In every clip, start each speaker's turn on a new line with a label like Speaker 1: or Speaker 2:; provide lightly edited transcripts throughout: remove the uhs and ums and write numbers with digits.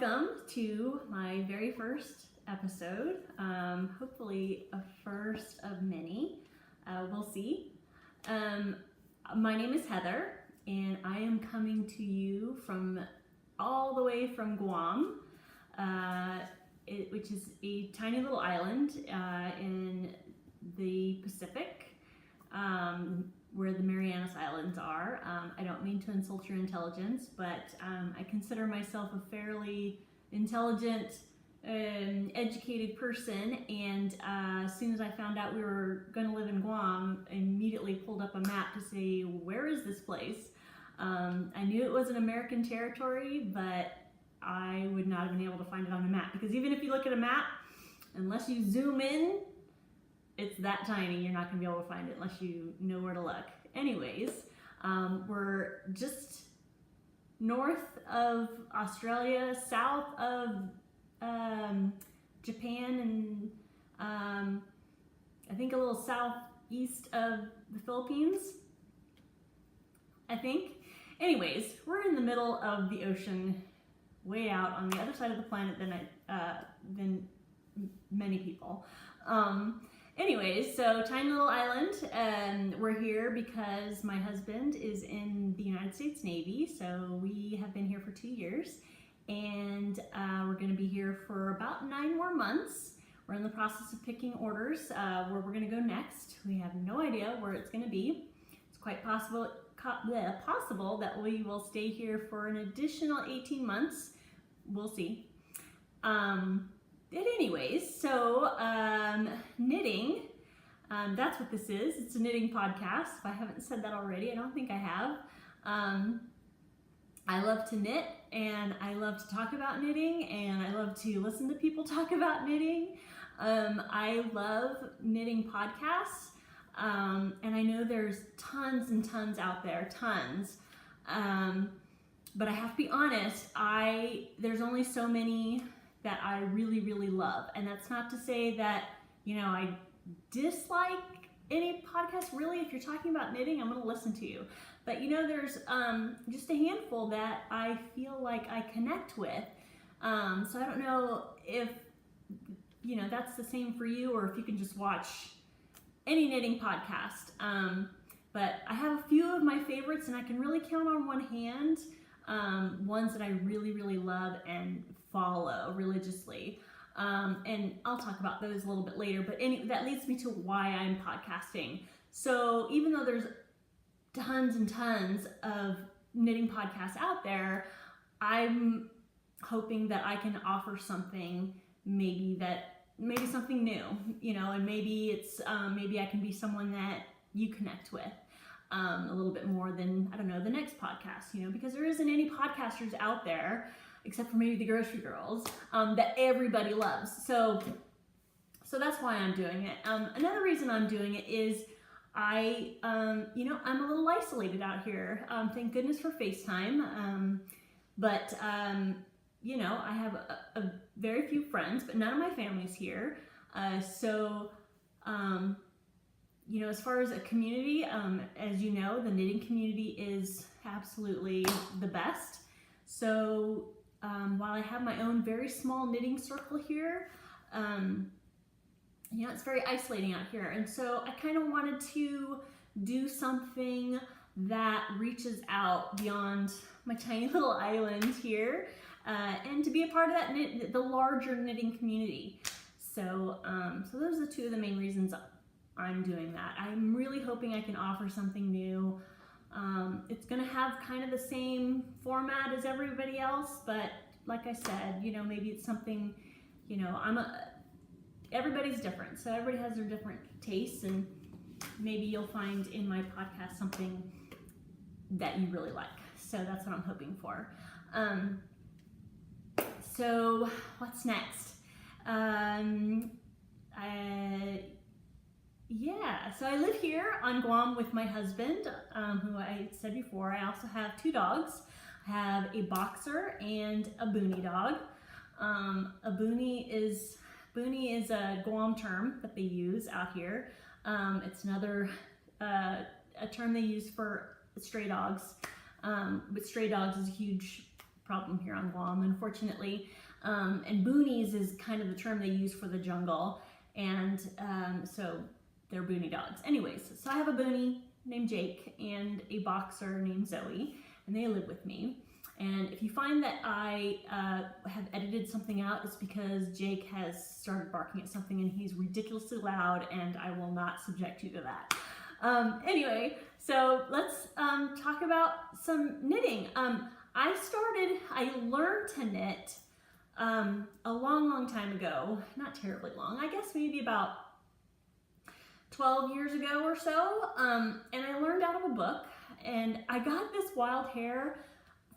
Speaker 1: Welcome to my very first episode. Hopefully a first of many. We'll see. My name is Heather, and I am coming to you from all the way from Guam, which is a tiny little island in the Pacific, where the Marianas Islands are. I don't mean to insult your intelligence, but I consider myself a fairly intelligent, educated person, and as soon as I found out we were going to live in Guam, I immediately pulled up a map to say, where is this place? I knew it was an American territory, but I would not have been able to find it on a map, because even if you look at a map, unless you zoom in, it's that tiny, you're not going to be able to find it unless you know where to look. Anyways, we're just north of Australia, south of Japan, and I think a little southeast of the Philippines, I think. Anyways, we're in the middle of the ocean, way out on the other side of the planet than many people. Anyways, so tiny little island, and we're here because my husband is in the United States Navy, so we have been here for 2 years, and we're going to be here for about 9 more months. We're in the process of picking orders where we're going to go next. We have no idea where it's going to be. It's quite possible that we will stay here for an additional 18 months. We'll see. Anyways, so knitting, that's what this is. It's a knitting podcast. If I haven't said that already, I don't think I have. I love to knit, and I love to talk about knitting, and I love to listen to people talk about knitting. I love knitting podcasts, and I know there's tons and tons out there, tons. But I have to be honest, there's only so many that I really, really love. And that's not to say that, I dislike any podcast. Really, if you're talking about knitting, I'm gonna listen to you. But there's just a handful that I feel like I connect with. So I don't know if, that's the same for you, or if you can just watch any knitting podcast. But I have a few of my favorites, and I can really count on one hand ones that I really, really love and follow religiously, and I'll talk about those a little bit later, but that leads me to why I'm podcasting. So even though there's tons and tons of knitting podcasts out there, I'm hoping that I can offer something, maybe something new, and maybe it's maybe I can be someone that you connect with a little bit more than, I don't know, the next podcast, because there isn't any podcasters out there, except for maybe the Grocery Girls, that everybody loves. So that's why I'm doing it. Another reason I'm doing it is I'm a little isolated out here. Thank goodness for FaceTime. But I have a very few friends, but none of my family's here. As far as a community, as you know, the knitting community is absolutely the best. So while I have my own very small knitting circle here, it's very isolating out here. And so I kind of wanted to do something that reaches out beyond my tiny little island here, and to be a part of that the larger knitting community. So those are two of the main reasons I'm doing that. I'm really hoping I can offer something new. It's going to have kind of the same format as everybody else, but like I said, maybe it's something, everybody's different, so everybody has their different tastes, and maybe you'll find in my podcast something that you really like. So that's what I'm hoping for. So what's next? So I live here on Guam with my husband, who I said before. I also have 2 dogs. I have a boxer and a boonie dog. A boonie is a Guam term that they use out here. It's another a term they use for stray dogs. But stray dogs is a huge problem here on Guam, unfortunately. And boonies is kind of the term they use for the jungle. And so they're boonie dogs. Anyways, so I have a boonie named Jake and a boxer named Zoe, and they live with me. And if you find that I have edited something out, it's because Jake has started barking at something and he's ridiculously loud, and I will not subject you to that. Anyway, so let's talk about some knitting. I learned to knit a long time ago, not terribly long, I guess maybe about 12 years ago or so, and I learned out of a book, and I got this wild hair.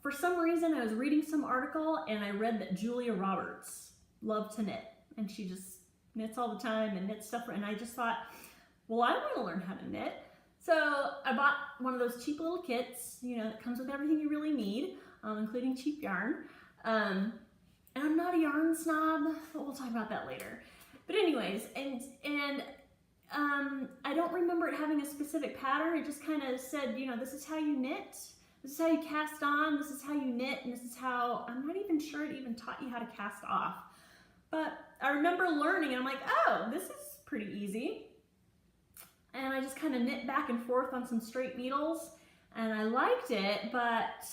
Speaker 1: For some reason, I was reading some article and I read that Julia Roberts loved to knit, and she just knits all the time and knits stuff, and I just thought, well, I want to learn how to knit. So I bought one of those cheap little kits, you know, that comes with everything you really need, including cheap yarn. And I'm not a yarn snob, but we'll talk about that later. But anyways, and I don't remember it having a specific pattern. It just kind of said, you know, this is how you knit, this is how you cast on, this is how you knit, and this is how, I'm not even sure it even taught you how to cast off. But I remember learning, and I'm like, oh, this is pretty easy. And I just kind of knit back and forth on some straight needles, and I liked it, but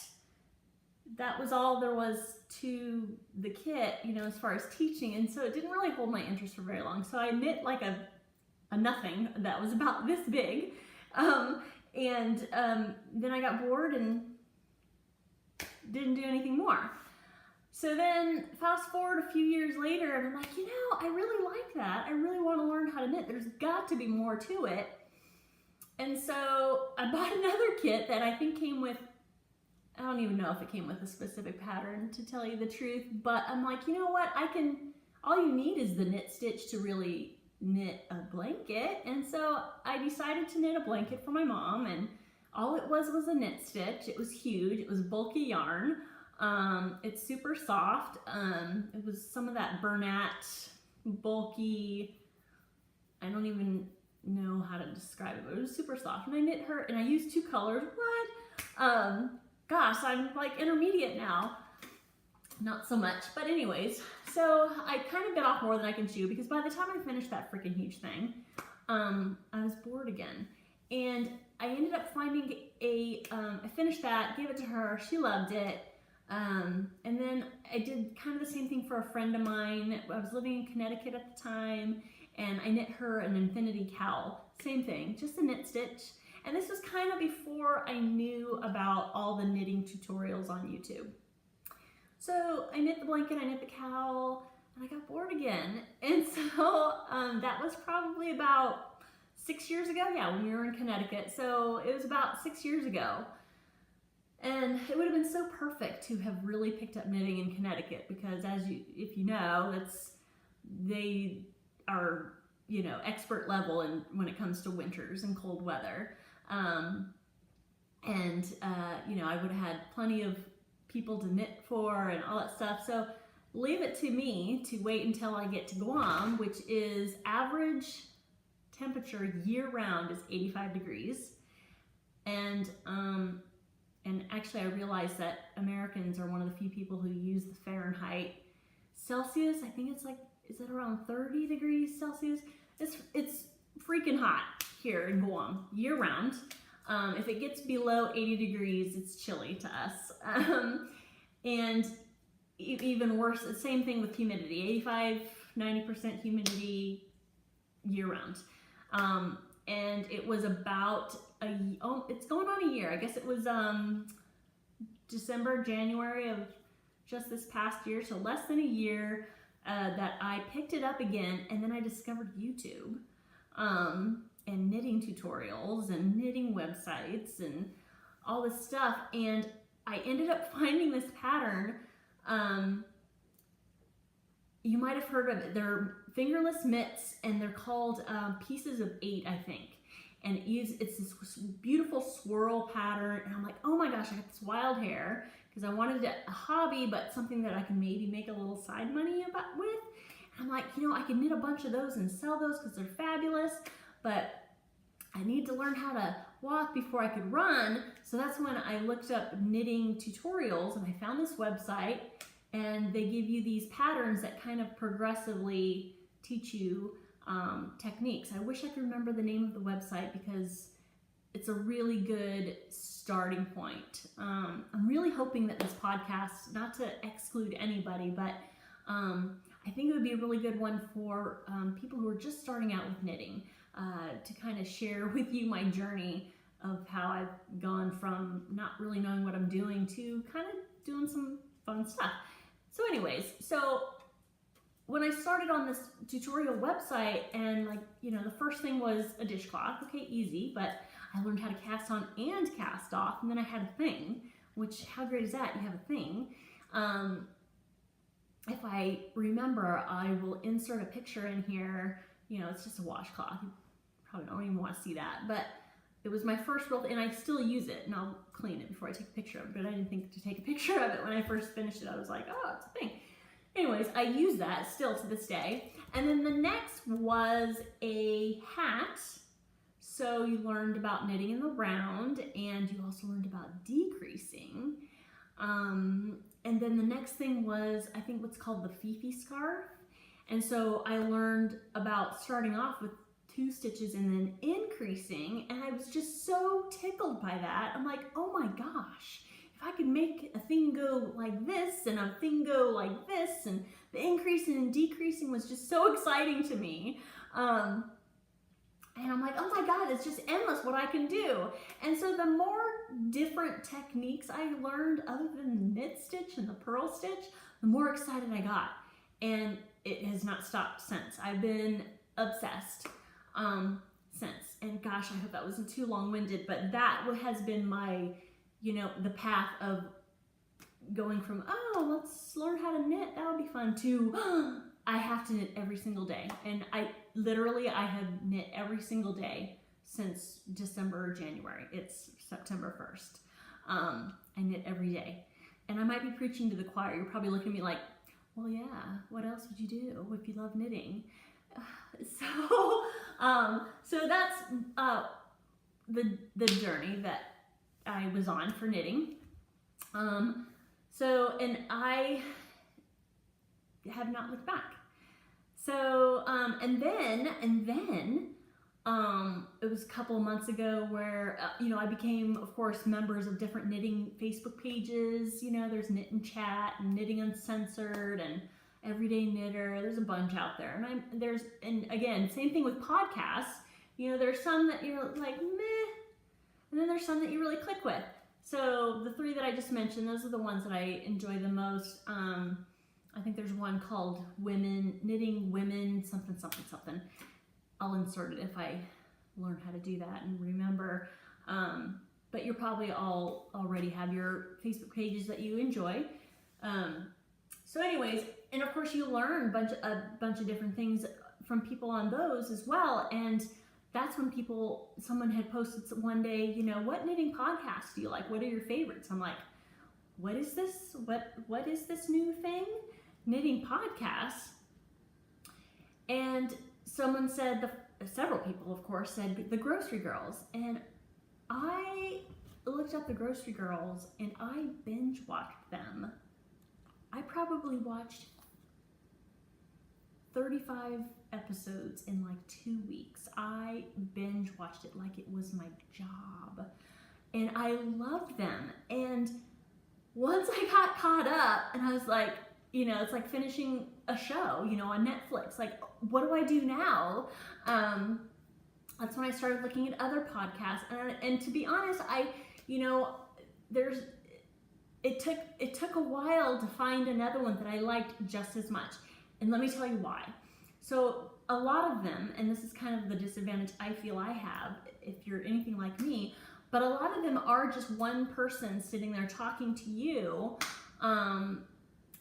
Speaker 1: that was all there was to the kit, you know, as far as teaching, and so it didn't really hold my interest for very long. So I knit like a nothing that was about this big, then I got bored and didn't do anything more. So then fast forward a few years later, and I'm like, you know, I really like that. I really want to learn how to knit. There's got to be more to it. And so I bought another kit that I think came with, I don't even know if it came with a specific pattern, to tell you the truth, but I'm like, you know what, all you need is the knit stitch to really knit a blanket. And so I decided to knit a blanket for my mom, and all it was a knit stitch. It was huge, it was bulky yarn. It's super soft. It was some of that Bernat bulky, I don't even know how to describe it, but it was super soft. And I knit her, and I used 2 colors. What? Gosh, I'm like intermediate now. Not so much, but anyways, so I kind of bit off more than I can chew, because by the time I finished that freaking huge thing, I was bored again. And I ended up finding I finished that, gave it to her, she loved it. And then I did kind of the same thing for a friend of mine. I was living in Connecticut at the time, and I knit her an infinity cowl. Same thing, just a knit stitch. And this was kind of before I knew about all the knitting tutorials on YouTube. So I knit the blanket, I knit the cowl, and I got bored again. And so that was probably about 6 years ago. Yeah, when we were in Connecticut. So it was about 6 years ago. And it would have been so perfect to have really picked up knitting in Connecticut, because if you know, they are, you know, expert level when it comes to winters and cold weather. You know, I would have had plenty of people to knit for and all that stuff. So leave it to me to wait until I get to Guam, which is average temperature year round is 85 degrees. And actually I realized that Americans are one of the few people who use the Fahrenheit. Celsius, I think it's like, is it around 30 degrees Celsius? It's freaking hot here in Guam year round. If it gets below 80 degrees, it's chilly to us. And even worse, the same thing with humidity, 85, 90% humidity year round. And it was about it's going on a year. I guess it was December, January of just this past year, so less than a year, that I picked it up again, and then I discovered YouTube. And knitting tutorials and knitting websites and all this stuff, and I ended up finding this pattern. You might have heard of it. They're fingerless mitts, and they're called pieces of 8, I think. And it's this beautiful swirl pattern, and I'm like, oh my gosh, I got this wild hair, because I wanted a hobby, but something that I can maybe make a little side money with. And I'm like, you know, I can knit a bunch of those and sell those because they're fabulous. But I need to learn how to walk before I could run. So that's when I looked up knitting tutorials, and I found this website, and they give you these patterns that kind of progressively teach you techniques. I wish I could remember the name of the website because it's a really good starting point. I'm really hoping that this podcast, not to exclude anybody, but I think it would be a really good one for people who are just starting out with knitting, to kind of share with you my journey of how I've gone from not really knowing what I'm doing to kind of doing some fun stuff. So anyways, so when I started on this tutorial website, and the first thing was a dishcloth. Okay, easy, but I learned how to cast on and cast off, and then I had a thing, which, how great is that? You have a thing. If I remember, I will insert a picture in here. It's just a washcloth. You probably don't even want to see that, but it was my first real, and I still use it, and I'll clean it before I take a picture of it, but I didn't think to take a picture of it when I first finished it. I was like, oh, it's a thing. Anyways, I use that still to this day. And then the next was a hat. So you learned about knitting in the round, and you also learned about decreasing. And then the next thing was, I think, what's called the Fifi scarf. And so I learned about starting off with 2 stitches and then increasing, and I was just so tickled by that. I'm like, oh my gosh, if I could make a thing go like this and a thing go like this, and the increasing and decreasing was just so exciting to me. And I'm like, oh my God, it's just endless what I can do. And so the more different techniques I learned other than the knit stitch and the purl stitch, the more excited I got. And it has not stopped since. I've been obsessed since. And gosh, I hope that wasn't too long-winded, but that has been my, the path of going from, oh, let's learn how to knit, that would be fun, to I have to knit every single day. And I have knit every single day since December or January. It's September 1st. I knit every day. And I might be preaching to the choir. You're probably looking at me like, well, yeah, what else would you do if you love knitting? So that's the journey that I was on for knitting. And I have not looked back. So, and then it was a couple of months ago where, I became, of course, members of different knitting Facebook pages. There's Knit and Chat and Knitting Uncensored and Everyday Knitter. There's a bunch out there. And again, same thing with podcasts. There's some that you're like, meh, and then there's some that you really click with. So the 3 that I just mentioned, those are the ones that I enjoy the most. I think there's one called Knitting Women, something. I'll insert it if I learn how to do that and remember. But you probably all already have your Facebook pages that you enjoy. So anyways, and of course you learn a bunch of different things from people on those as well. And that's when someone had posted one day, what knitting podcasts do you like? What are your favorites? I'm like, what is this? What is this new thing? Knitting podcasts. And someone said, several people, of course, said the Grocery Girls. And I looked up the Grocery Girls and I binge watched them. I probably watched 35 episodes in like 2 weeks. I binge watched it like it was my job. And I loved them. And once I got caught up and I was like, it's like finishing a show, on Netflix. Like, what do I do now? That's when I started looking at other podcasts. And to be honest, it took a while to find another one that I liked just as much. And let me tell you why. So a lot of them, and this is kind of the disadvantage I feel I have if you're anything like me, but a lot of them are just one person sitting there talking to you.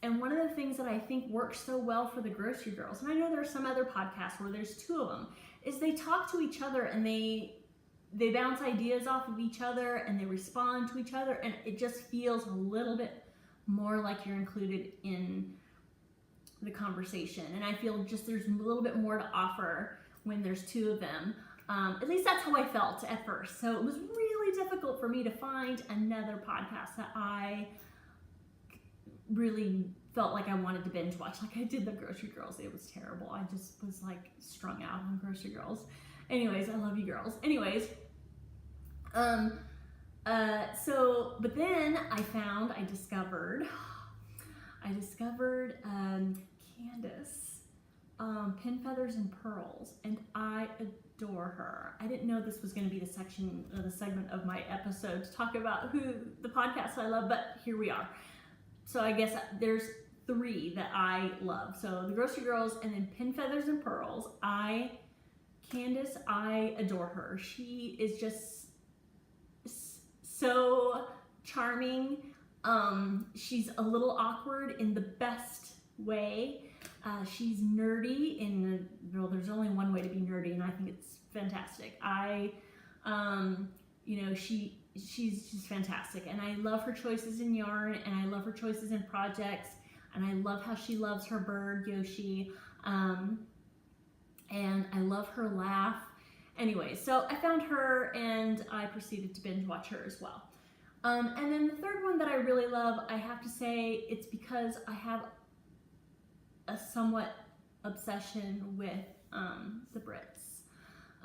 Speaker 1: And one of the things that I think works so well for the Grocery Girls, and I know there are some other podcasts where there's 2 of them, is they talk to each other and they bounce ideas off of each other and they respond to each other, and it just feels a little bit more like you're included in the conversation. And I feel just there's a little bit more to offer when there's 2 of them. At least that's how I felt at first. So it was really difficult for me to find another podcast that I really felt like I wanted to binge watch. Like I did the Grocery Girls. It was terrible. I just was like strung out on Grocery Girls. Anyways, I love you girls. Anyways, but then I discovered Candace, Pin Feathers and Pearls, and I adore her. I didn't know this was going to be the segment of my episode to talk about who the podcasts I love, but here we are. So I guess there's 3 that I love. So the Grocery Girls, and then Pin Feathers and Pearls. Candace, I adore her. She is just so charming. She's a little awkward in the best way. She's nerdy there's only one way to be nerdy, and I think it's fantastic. She's just fantastic, and I love her choices in yarn, and I love her choices in projects, and I love how she loves her bird, Yoshi, and I love her laugh. Anyway, so I found her, and I proceeded to binge watch her as well. And then the third one that I really love, I have to say, it's because I have a somewhat obsession with the Brits.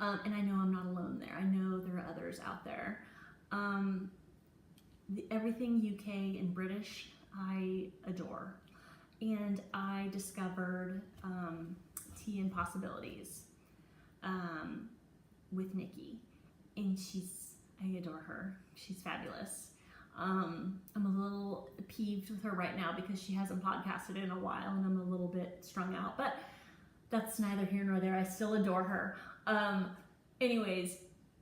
Speaker 1: And I know I'm not alone there. I know there are others out there. Everything UK and British, I adore. And I discovered Tea and Possibilities with Nikki. And I adore her. She's fabulous. I'm a little peeved with her right now because she hasn't podcasted in a while, and I'm a little bit strung out, but that's neither here nor there. I still adore her. Anyways,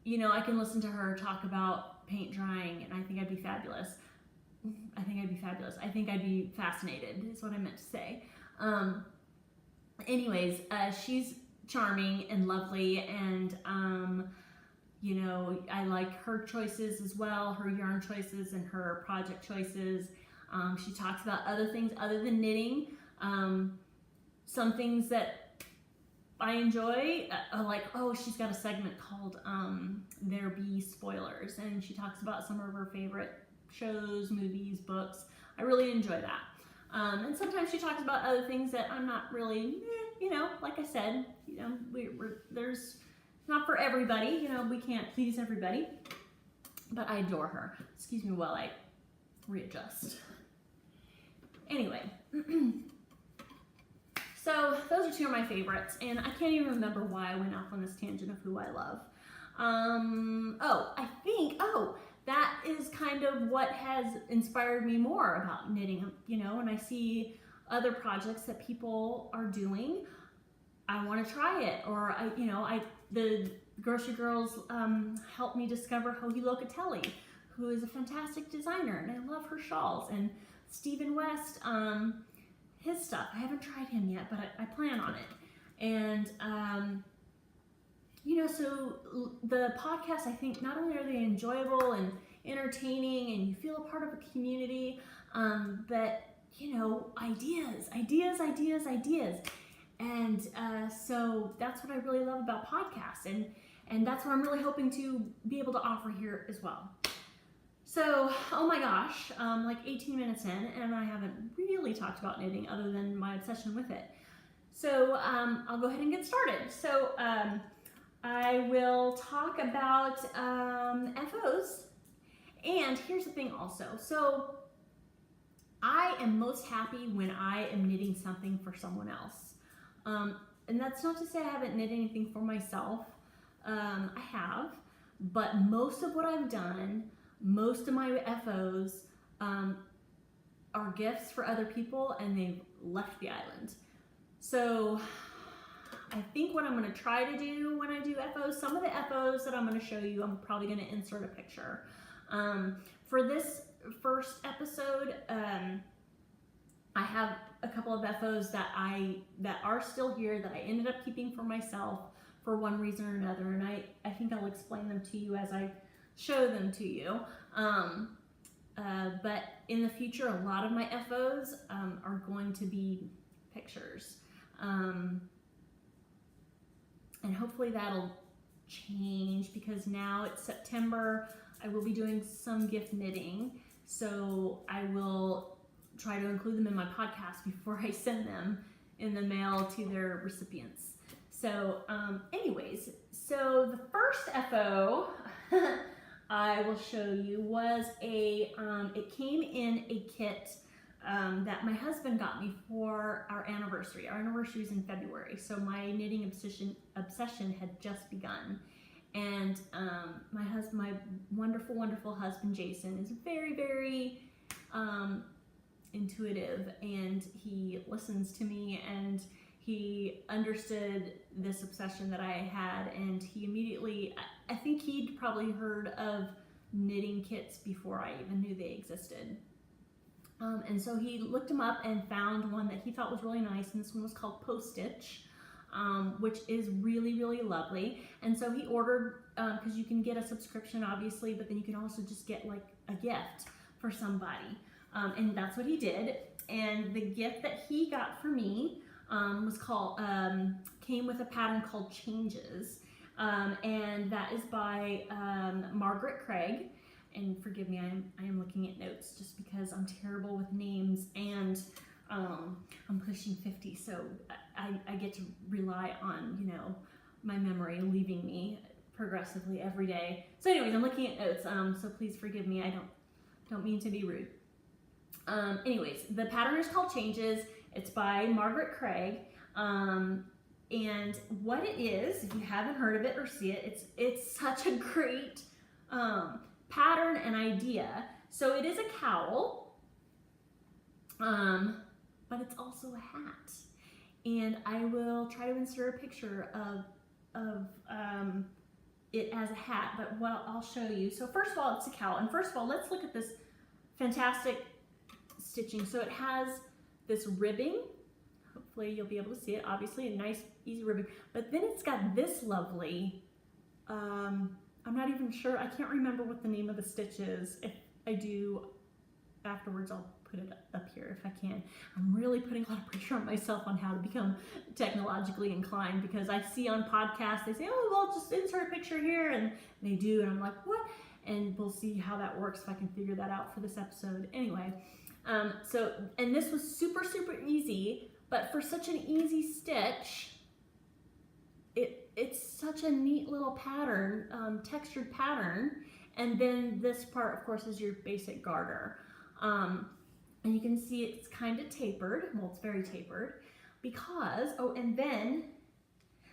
Speaker 1: I can listen to her talk about paint drying, and I think I'd be fabulous. I think I'd be fascinated, is what I meant to say. Anyways, she's charming and lovely, and I like her choices as well, her yarn choices and her project choices. She talks about other things other than knitting. Some things that I enjoy, she's got a segment called There Be Spoilers, and she talks about some of her favorite shows, movies, books. I really enjoy that. And sometimes she talks about other things that I'm not really, like I said, there's not for everybody, we can't please everybody, but I adore her. Excuse me while I readjust. Anyway, so those are 2 of my favorites, and I can't even remember why I went off on this tangent of who I love. That is kind of what has inspired me more about knitting, when I see other projects that people are doing, I want to try it, or the Grocery Girls helped me discover Loco, who is a fantastic designer, and I love her shawls. And Stephen West, his stuff, I haven't tried him yet, but I plan on it. And so the podcasts, I think not only are they enjoyable and entertaining, and you feel a part of a community, but ideas. And so that's what I really love about podcasts, and that's what I'm really hoping to be able to offer here as well. So, oh my gosh, 18 minutes in, and I haven't really talked about knitting other than my obsession with it. So I'll go ahead and get started. So I will talk about FOs, and here's the thing also. So I am most happy when I am knitting something for someone else. And that's not to say I haven't knit anything for myself. I have, but most of what I've done, most of my FOs are gifts for other people, and they've left the island. So I think what I'm going to try to do when I do FOs, some of the FOs that I'm going to show you, I'm probably going to insert a picture. For this first episode, I have a couple of FOs that are still here that I ended up keeping for myself for one reason or another, and I think I'll explain them to you as I show them to you. But in the future, a lot of my FOs are going to be pictures, and hopefully that'll change because now it's September. I will be doing some gift knitting, so I will try to include them in my podcast before I send them in the mail to their recipients. So anyways, so the first FO I will show you was it came in a kit that my husband got me for our anniversary. Our anniversary is in February, so my knitting obsession had just begun. And my wonderful husband Jason is very, very intuitive, and he listens to me, and he understood this obsession that I had, and he immediately, I think he'd probably heard of knitting kits before I even knew they existed. And so he looked them up and found one that he thought was really nice, and this one was called Post Stitch, which is really, really lovely. And so he ordered, because you can get a subscription obviously, but then you can also just get like a gift for somebody. And that's what he did. And the gift that he got for me was called, came with a pattern called Changes. And that is by Margaret Craig. And forgive me, I am looking at notes just because I'm terrible with names, and I'm pushing 50, so I get to rely on, you know, my memory leaving me progressively every day. So anyways, I'm looking at notes, so please forgive me. I don't mean to be rude. Anyways, the pattern is called Changes. It's by Margaret Craig. And what it is, if you haven't heard of it or see it, it's such a great pattern and idea. So it is a cowl, but it's also a hat. And I will try to insert a picture of it as a hat, but what I'll show you. So first of all, it's a cowl. And first of all, let's look at this fantastic stitching. So it has this ribbing. Hopefully you'll be able to see it. Obviously a nice, easy ribbing. But then it's got this lovely, I'm not even sure, I can't remember what the name of the stitch is. If I do afterwards, I'll put it up here if I can. I'm really putting a lot of pressure on myself on how to become technologically inclined, because I see on podcasts, they say, oh, well, just insert a picture here, and they do, and I'm like, what? And we'll see how that works, if I can figure that out for this episode. Anyway, so, and this was super, super easy, but for such an easy stitch, it's such a neat little pattern, textured pattern. And then this part, of course, is your basic garter. And you can see it's kind of tapered. Well, it's very tapered because, oh, and then,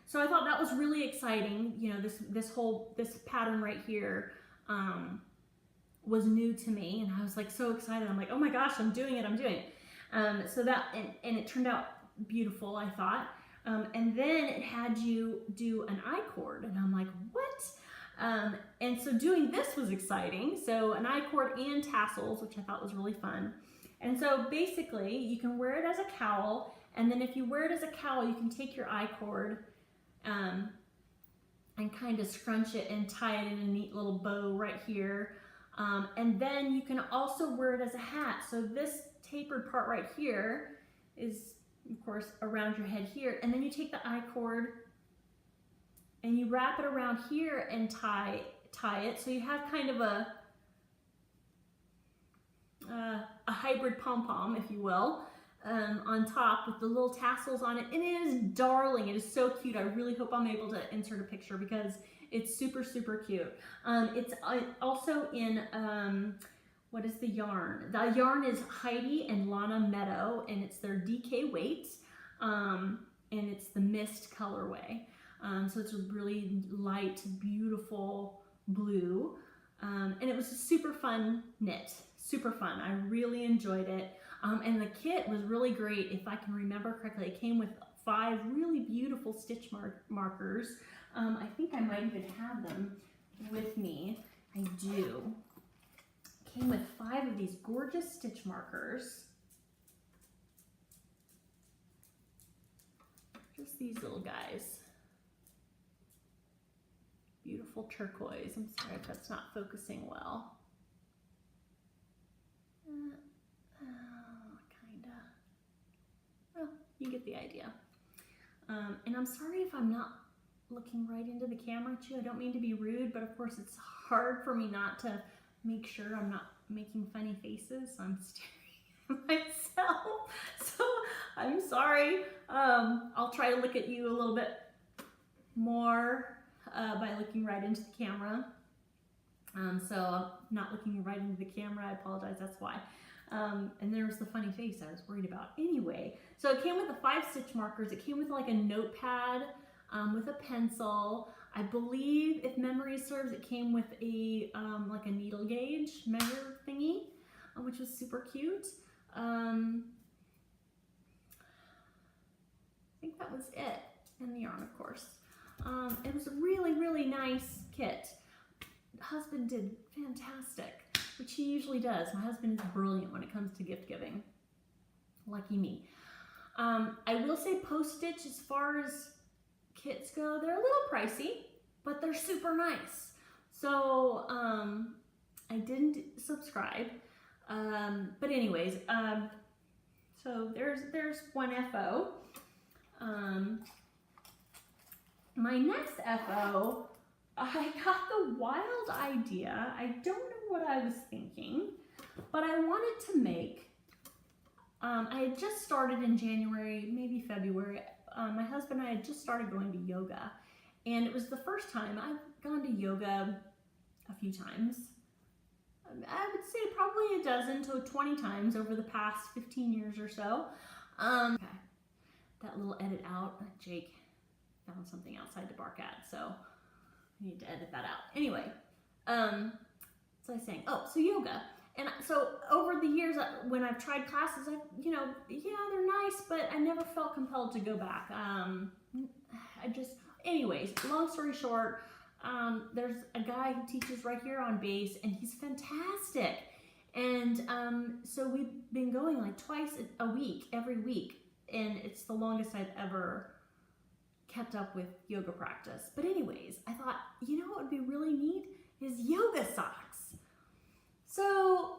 Speaker 1: so I thought that was really exciting. You know, this pattern right here was new to me, and I was like so excited. I'm like, oh my gosh, I'm doing it. So that, and it turned out beautiful, I thought. And then it had you do an I-cord, and I'm like, what? And so doing this was exciting. So an I-cord and tassels, which I thought was really fun. And so basically you can wear it as a cowl, and then if you wear it as a cowl, you can take your I-cord and kind of scrunch it and tie it in a neat little bow right here. And then you can also wear it as a hat. So this tapered part right here is, of course, around your head here, and then you take the I-cord and you wrap it around here and tie it, so you have kind of a hybrid pom-pom, if you will, on top with the little tassels on it. And it is darling. It is so cute. I really hope I'm able to insert a picture because it's super, super cute. It's also in what is the yarn? The yarn is Heidi and Lana Meadow, and it's their DK weight, and it's the Mist colorway. So it's a really light, beautiful blue, and it was a super fun knit, super fun. I really enjoyed it, and the kit was really great. If I can remember correctly, it came with 5 really beautiful stitch markers. I think I might even have them with me. I do. Came with 5 of these gorgeous stitch markers. Just these little guys. Beautiful turquoise. I'm sorry if that's not focusing well. Kinda. Well, you get the idea. And I'm sorry if I'm not looking right into the camera too. I don't mean to be rude, but of course it's hard for me not to make sure I'm not making funny faces. So I'm staring at myself. So I'm sorry. I'll try to look at you a little bit more by looking right into the camera. So I'm not looking right into the camera. I apologize, that's why. And there's the funny face I was worried about. Anyway, so it came with the 5-stitch markers. It came with like a notepad with a pencil. I believe, if memory serves, it came with a like a needle gauge measure thingy, which was super cute. I think that was it. And the yarn, of course. It was a really, really nice kit. Husband did fantastic, which he usually does. My husband is brilliant when it comes to gift giving. Lucky me. I will say post-stitch, as far as kits go, they're a little pricey, but they're super nice. So I didn't subscribe. But anyways, so there's one FO. My next FO, I got the wild idea. I don't know what I was thinking, but I wanted to make, I had just started in January, maybe February. My husband and I had just started going to yoga, and it was the first time. I've gone to yoga a few times. I would say probably a dozen to 20 times over the past 15 years or so. Okay. That little edit out, Jake found something outside to bark at, so I need to edit that out. Anyway, so I was saying, oh, so yoga. And so over the years, when I've tried classes, you know, yeah, they're nice, but I never felt compelled to go back. Anyways, long story short, there's a guy who teaches right here on base, and he's fantastic. And so we've been going like twice a week, every week, and it's the longest I've ever kept up with yoga practice. But anyways, I thought, you know what would be really neat is yoga socks. So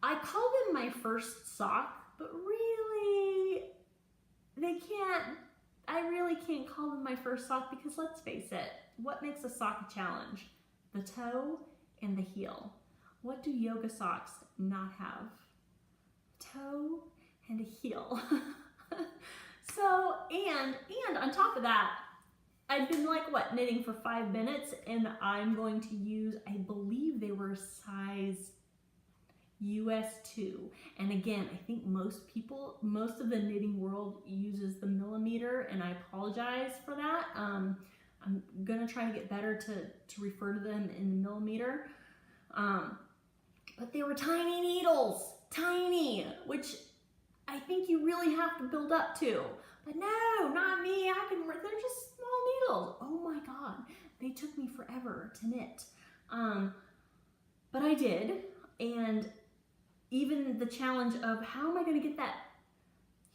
Speaker 1: I call them my first sock, but really I really can't call them my first sock, because let's face it, what makes a sock a challenge? The toe and the heel. What do yoga socks not have? Toe and a heel. So, and on top of that, I've been like, knitting for 5 minutes, and I'm going to use, I believe they were size US 2. And again, I think most of the knitting world uses the millimeter, and I apologize for that. I'm gonna try to get better to refer to them in the millimeter. But they were tiny needles, tiny, which I think you really have to build up to. But no, not me, they're just small needles. Oh my God, they took me forever to knit. But I did, and even the challenge of how am I gonna get that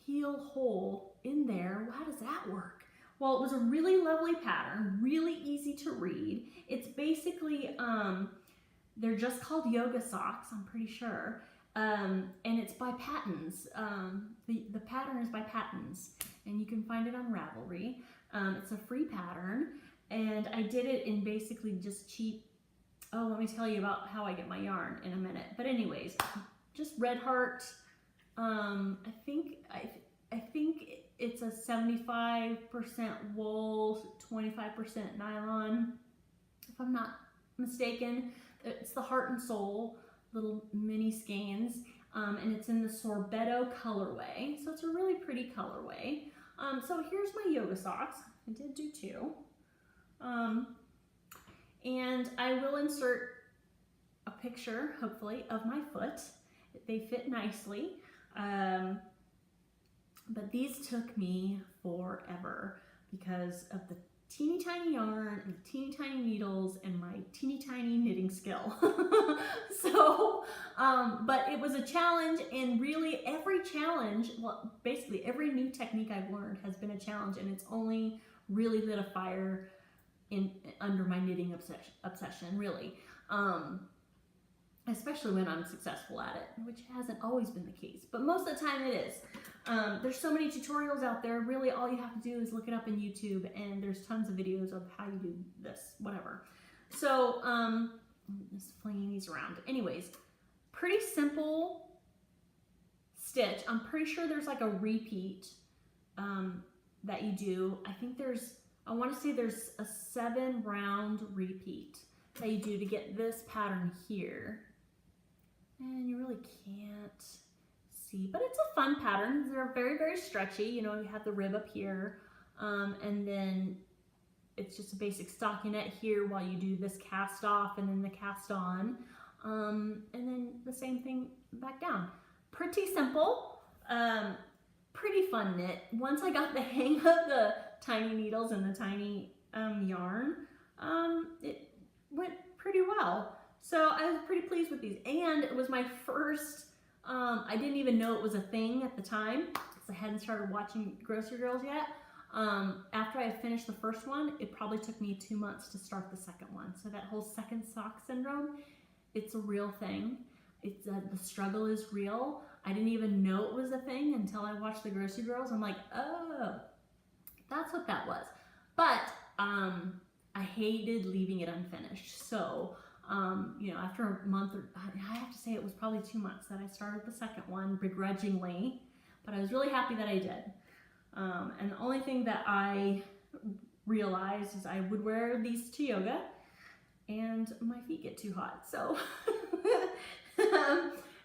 Speaker 1: heel hole in there, how does that work? Well, it was a really lovely pattern, really easy to read. It's basically, they're just called yoga socks, I'm pretty sure. And it's by Patterns. The pattern is by Patterns, and you can find it on Ravelry. It's a free pattern, and I did it in basically just cheap. Oh, let me tell you about how I get my yarn in a minute. But anyways, just red heart. I think it's a 75% wool, 25% nylon, if I'm not mistaken. It's the heart and soul little mini skeins, and it's in the sorbetto colorway, so it's a really pretty colorway. So here's my yoga socks. I did do 2, and I will insert a picture, hopefully, of my foot. They fit nicely, but these took me forever because of the teeny tiny yarn and teeny tiny needles and my teeny tiny knitting skill. So, but it was a challenge, and really every challenge, well, basically every new technique I've learned has been a challenge, and it's only really lit a fire under my knitting obsession, really. especially when I'm successful at it, which hasn't always been the case, but most of the time it is. There's so many tutorials out there. Really, all you have to do is look it up in YouTube, and there's tons of videos of how you do this, whatever. So, just flinging these around. Anyways, pretty simple stitch. I'm pretty sure there's like a repeat that you do. I think I want to say there's a 7 round repeat that you do to get this pattern here. And you really can't see, but it's a fun pattern. They're very, very stretchy. You know, you have the rib up here, and then it's just a basic stockinette here while you do this cast off and then the cast on, and then the same thing back down. Pretty simple, pretty fun knit. Once I got the hang of the tiny needles and the tiny yarn, it went pretty well. So I was pretty pleased with these, and it was my first, I didn't even know it was a thing at the time because I hadn't started watching Grocery Girls yet. After I had finished the first one, it probably took me 2 months to start the second one. So that whole second sock syndrome, it's a real thing. It's the struggle is real. I didn't even know it was a thing until I watched the Grocery Girls. I'm like, oh, that's what that was. But I hated leaving it unfinished. So you know, after a month, I have to say it was probably 2 months that I started the second one begrudgingly, but I was really happy that I did. And the only thing that I realized is I would wear these to yoga and my feet get too hot. So,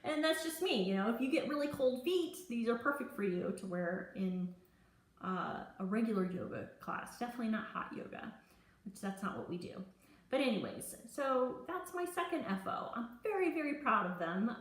Speaker 1: and that's just me, you know, if you get really cold feet, these are perfect for you to wear in a regular yoga class, definitely not hot yoga, which that's not what we do. But anyways, so that's my second FO. I'm very, very proud of them.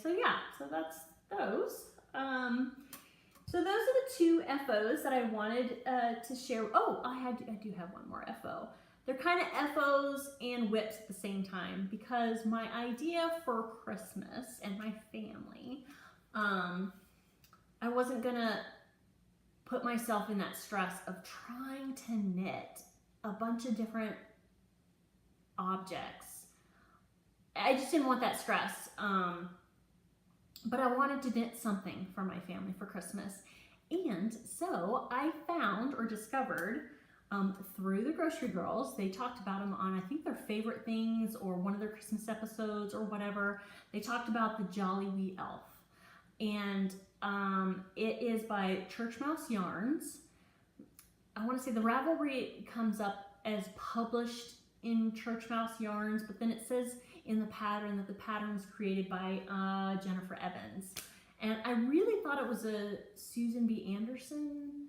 Speaker 1: So yeah, so that's those. So those are the 2 FOs that I wanted to share. Oh, I do have one more FO. They're kind of FOs and whips at the same time because my idea for Christmas and my family, I wasn't gonna put myself in that stress of trying to knit a bunch of different objects. I just didn't want that stress. But I wanted to knit something for my family for Christmas. And so I found or discovered through the Grocery Girls, they talked about them on, I think, their favorite things or one of their Christmas episodes or whatever. They talked about the Jolly Wee Elf. And it is by Church Mouse Yarns. I want to say the Ravelry comes up as published in Church Mouse Yarns, but then it says in the pattern that the pattern was created by Jennifer Evans. And I really thought it was a Susan B. Anderson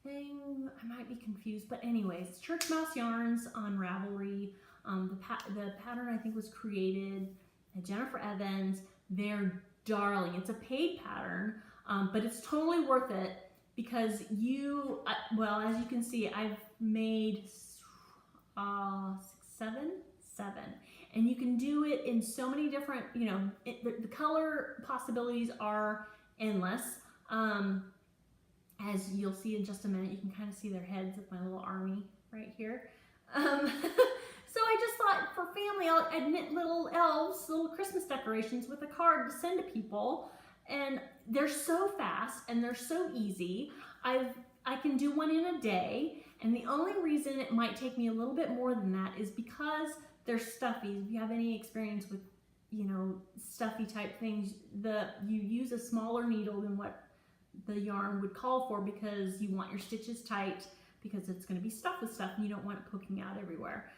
Speaker 1: thing. I might be confused, but anyways, Church Mouse Yarns on Ravelry. The pattern I think was created by Jennifer Evans. They're darling. It's a paid pattern, but it's totally worth it because well, as you can see, I've made 7, and you can do it in so many different, you know, the color possibilities are endless. As you'll see in just a minute, you can kind of see their heads of my little army right here. So I just thought for family, I'd knit little elves, little Christmas decorations with a card to send to people. And they're so fast and they're so easy. I can do one in a day. And the only reason it might take me a little bit more than that is because they're stuffy. If you have any experience with, you know, stuffy type things, you use a smaller needle than what the yarn would call for because you want your stitches tight because it's going to be stuffed with stuff and you don't want it poking out everywhere.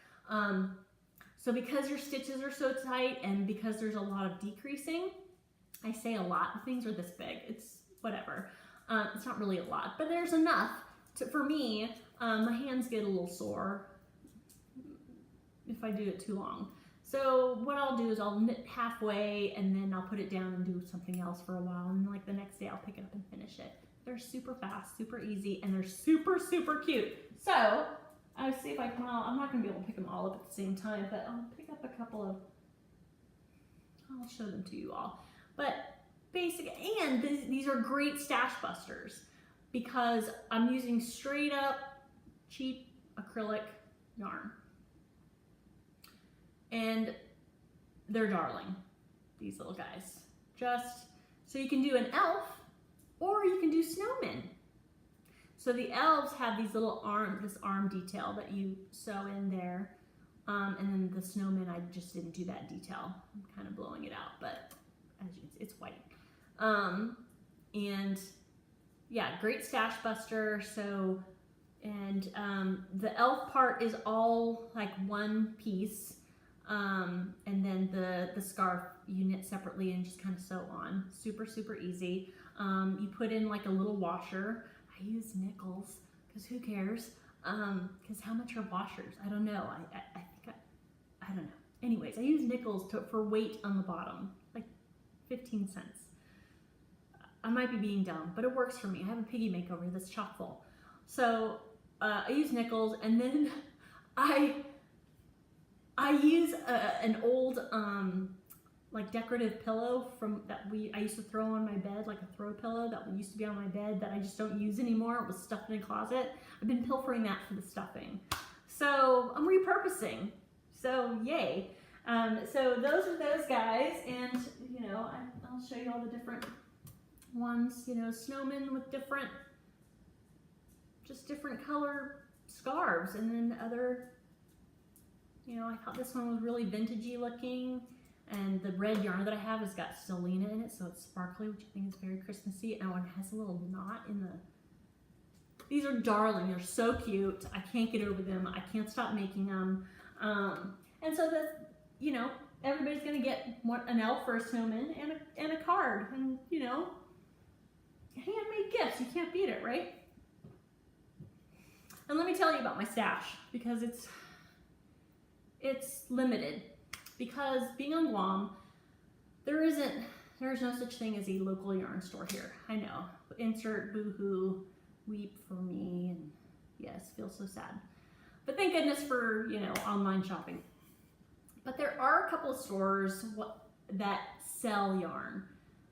Speaker 1: So because your stitches are so tight and because there's a lot of decreasing, I say a lot, things are this big, it's whatever. It's not really a lot, but there's enough for me. My hands get a little sore if I do it too long. So what I'll do is I'll knit halfway and then I'll put it down and do something else for a while, and like the next day I'll pick it up and finish it. They're super fast, super easy, and they're super, super cute. So I'll see if I can, I'm not gonna be able to pick them all up at the same time, but I'll pick up a couple of, I'll show them to you all. But basic, and these are great stash busters because I'm using straight up cheap acrylic yarn. And they're darling, these little guys. Just, so you can do an elf or you can do snowmen. So the elves have these little this arm detail that you sew in there. And then the snowman, I just didn't do that detail. I'm kind of blowing it out, but as you can see, it's white. And yeah, great stash buster. So, and the elf part is all like one piece. And then the scarf you knit separately and just kind of sew on. Super, super easy. You put in like a little washer. I use nickels because who cares? Because how much are washers? I don't know. I don't know. Anyways, I use nickels for weight on the bottom, like 15 cents. I might be being dumb, but it works for me. I have a piggy makeover that's chock full. So I use nickels, and then I use an old like decorative pillow I used to throw on my bed, like a throw pillow that used to be on my bed that I just don't use anymore. It was stuffed in a closet. I've been pilfering that for the stuffing. So I'm repurposing. So yay. So those are those guys, and you know, I'll show you all the different ones, you know, snowmen with different color scarves, and then other, you know, I thought this one was really vintagey looking, and the red yarn that I have has got Stellina in it, so it's sparkly, which I think is very Christmassy. And it has a little knot in the, these are darling, they're so cute. I can't get over them. I can't stop making them. And so that, you know, everybody's gonna get an elf or a snowman and a card, and you know, handmade gifts. You can't beat it, right? And let me tell you about my stash, because it's limited. Because being on Guam, there's no such thing as a local yarn store here. I know. Insert boohoo, weep for me, and yes, feel so sad. But thank goodness for, you know, online shopping. But there are a couple of stores that sell yarn,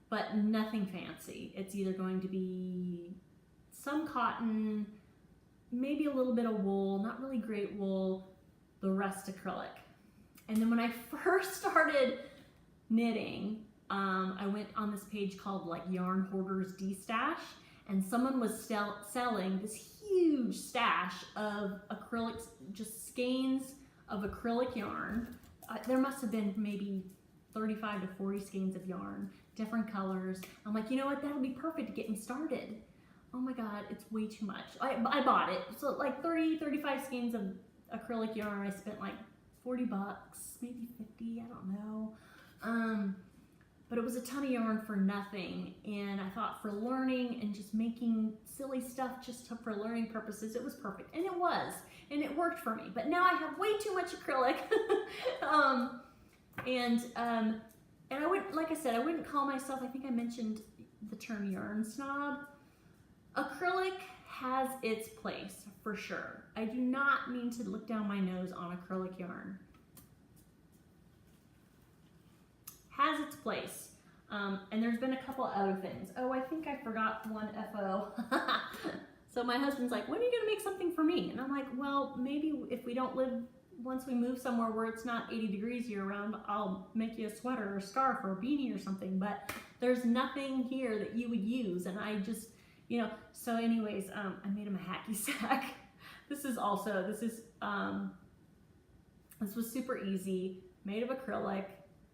Speaker 1: but nothing fancy. It's either going to be some cotton, maybe a little bit of wool, not really great wool, the rest acrylic. And then when I first started knitting, I went on this page called like Yarn Hoarders D-Stash, and someone was selling this huge stash of acrylics, just skeins of acrylic yarn. There must have been maybe 35 to 40 skeins of yarn, different colors. I'm like, you know what, that'll be perfect to get me started. Oh my God, it's way too much. I bought it. So like 35 skeins of acrylic yarn. I spent like 40 bucks, maybe 50, I don't know. But it was a ton of yarn for nothing. And I thought for learning and just making silly stuff just for learning purposes, it was perfect. And it was, and it worked for me. But now I have way too much acrylic. And I wouldn't, like I said, I wouldn't call myself, I think I mentioned the term yarn snob. Acrylic has its place, for sure. I do not mean to look down my nose on acrylic yarn. Has its place. And there's been a couple other things. Oh, I think I forgot one FO. So my husband's like, when are you gonna make something for me? And I'm like, well, maybe if we don't live, once we move somewhere where it's not 80 degrees year round, I'll make you a sweater or a scarf or a beanie or something, but there's nothing here that you would use. And I just, you know, so anyways, I made him a hacky sack. This was super easy, made of acrylic,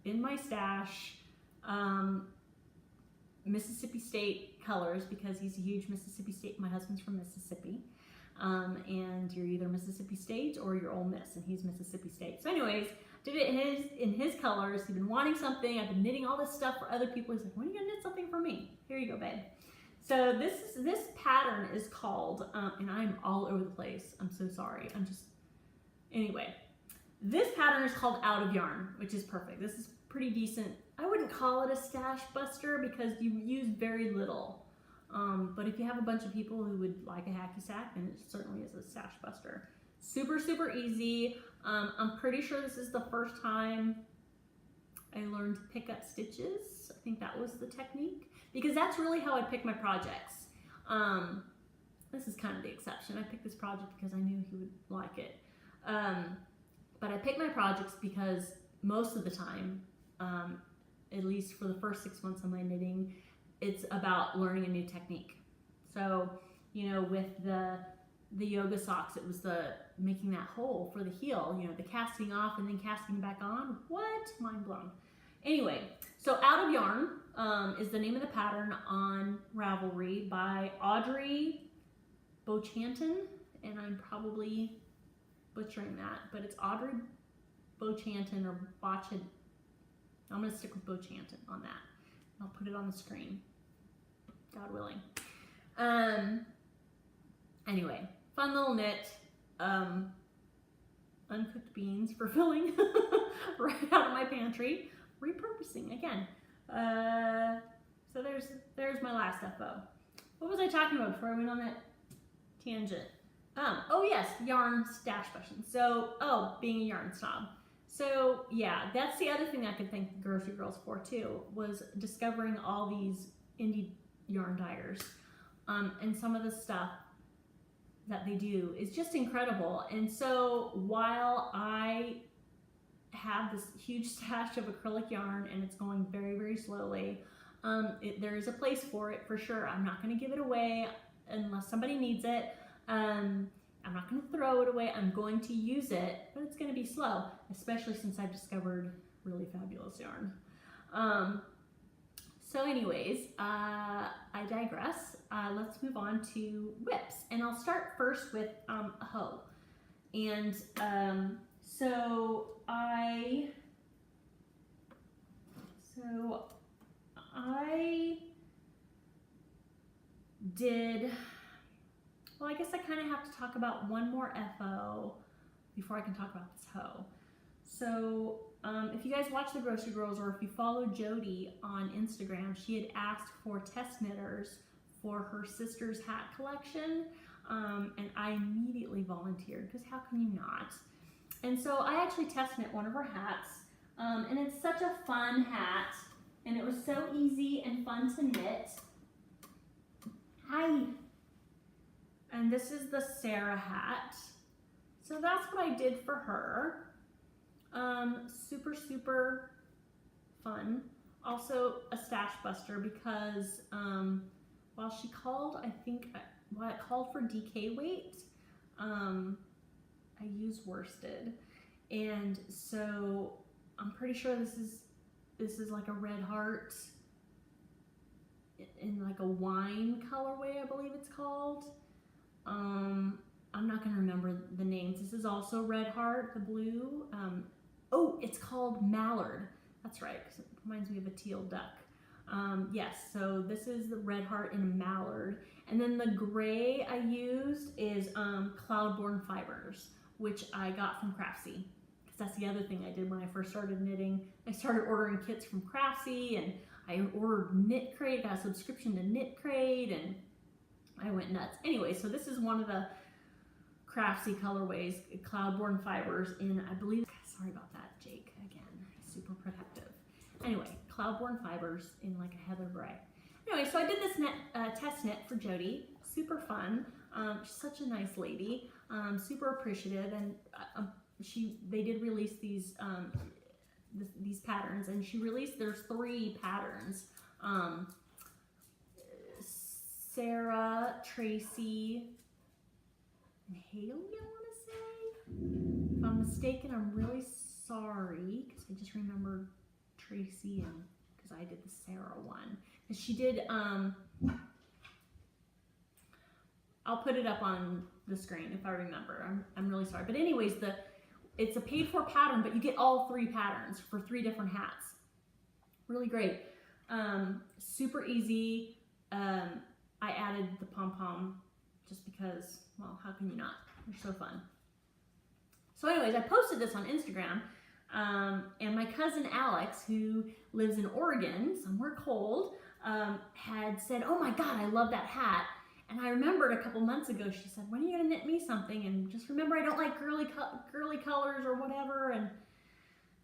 Speaker 1: in my stash, Mississippi State colors, because he's a huge Mississippi State, my husband's from Mississippi, and you're either Mississippi State or you're Ole Miss, and he's Mississippi State. So anyways, did it in his colors. He'd been wanting something. I've been knitting all this stuff for other people. He's like, when are you gonna knit something for me? Here you go, babe. So this pattern is called, and I'm all over the place. I'm so sorry. Anyway, this pattern is called Out of Yarn, which is perfect. This is pretty decent. I wouldn't call it a stash buster because you use very little. But if you have a bunch of people who would like a hacky sack, then it certainly is a stash buster. Super, super easy. I'm pretty sure this is the first time I learned to pick up stitches. I think that was the technique, because that's really how I pick my projects. This is kind of the exception. I picked this project because I knew he would like it. But I pick my projects because most of the time, at least for the first 6 months of my knitting, it's about learning a new technique. So, you know, with the yoga socks, it was the making that hole for the heel, you know, the casting off and then casting back on. What? Mind blown. Anyway, so Out of Yarn is the name of the pattern on Ravelry by Audrey Bochanton, and I'm probably butchering that, but it's Audrey Bochanton or Bochan. I'm going to stick with Bochanton on that. I'll put it on the screen, God willing. Anyway, fun little knit. Uncooked beans for filling right out of my pantry. Repurposing again. So there's my last FO. What was I talking about before I went on that tangent? Oh yes, yarn stash questions. So, being a yarn snob. So yeah, that's the other thing I could thank the Grocery Girls for too, was discovering all these indie yarn dyers. And some of the stuff that they do is just incredible. And so while I have this huge stash of acrylic yarn and it's going very, very slowly, there is a place for it for sure. I'm not going to give it away unless somebody needs it. I'm not going to throw it away. I'm going to use it, but it's going to be slow, especially since I've discovered really fabulous yarn. So anyways, I digress. Let's move on to whips, and I'll start first with a hoe. And so I did, well, I guess I kind of have to talk about one more FO before I can talk about this hoe. So if you guys watch the Grocery Girls, or if you follow Jody on Instagram, she had asked for test knitters for her sister's hat collection, and I immediately volunteered, because how can you not? And so I actually test knit one of her hats, and it's such a fun hat, and it was so easy and fun to knit. Hi! And this is the Sarah hat. So that's what I did for her. Super, super fun. Also a stash buster, because while she called, while it called for DK weight, I used worsted. And so I'm pretty sure this is like a red heart in like a wine colorway, I believe it's called. I'm not gonna remember the names. This is also red heart, the blue. Oh, it's called mallard. That's right, because it reminds me of a teal duck. Yes, so this is the red heart in a mallard. And then the gray I used is Cloudborne Fibers, which I got from Craftsy, because that's the other thing I did when I first started knitting. I started ordering kits from Craftsy, and I ordered Knit Crate, got a subscription to Knit Crate, and I went nuts. Anyway, so this is one of the Craftsy colorways, Cloudborne Fibers in, I believe, sorry about that, Jake, again, super protective. Anyway, Cloudborne Fibers in like a heather gray. Anyway, so I did this test knit for Jody, super fun. She's such a nice lady, super appreciative, and they did release these patterns, and she released, there's 3 patterns. Sarah, Tracy, and Haley, I want to say. If I'm mistaken, I'm really sorry, because I just remembered Tracy, and because I did the Sarah one. Because she did, I'll put it up on the screen if I remember. I'm really sorry. But anyways, it's a paid for pattern, but you get all 3 patterns for 3 different hats. Really great. Super easy. I added the pom-pom just because, well, how can you not? They're so fun. So anyways, I posted this on Instagram, and my cousin Alex, who lives in Oregon, somewhere cold, had said, oh my God, I love that hat. And I remembered a couple months ago, she said, when are you gonna knit me something? And just remember, I don't like girly colors or whatever.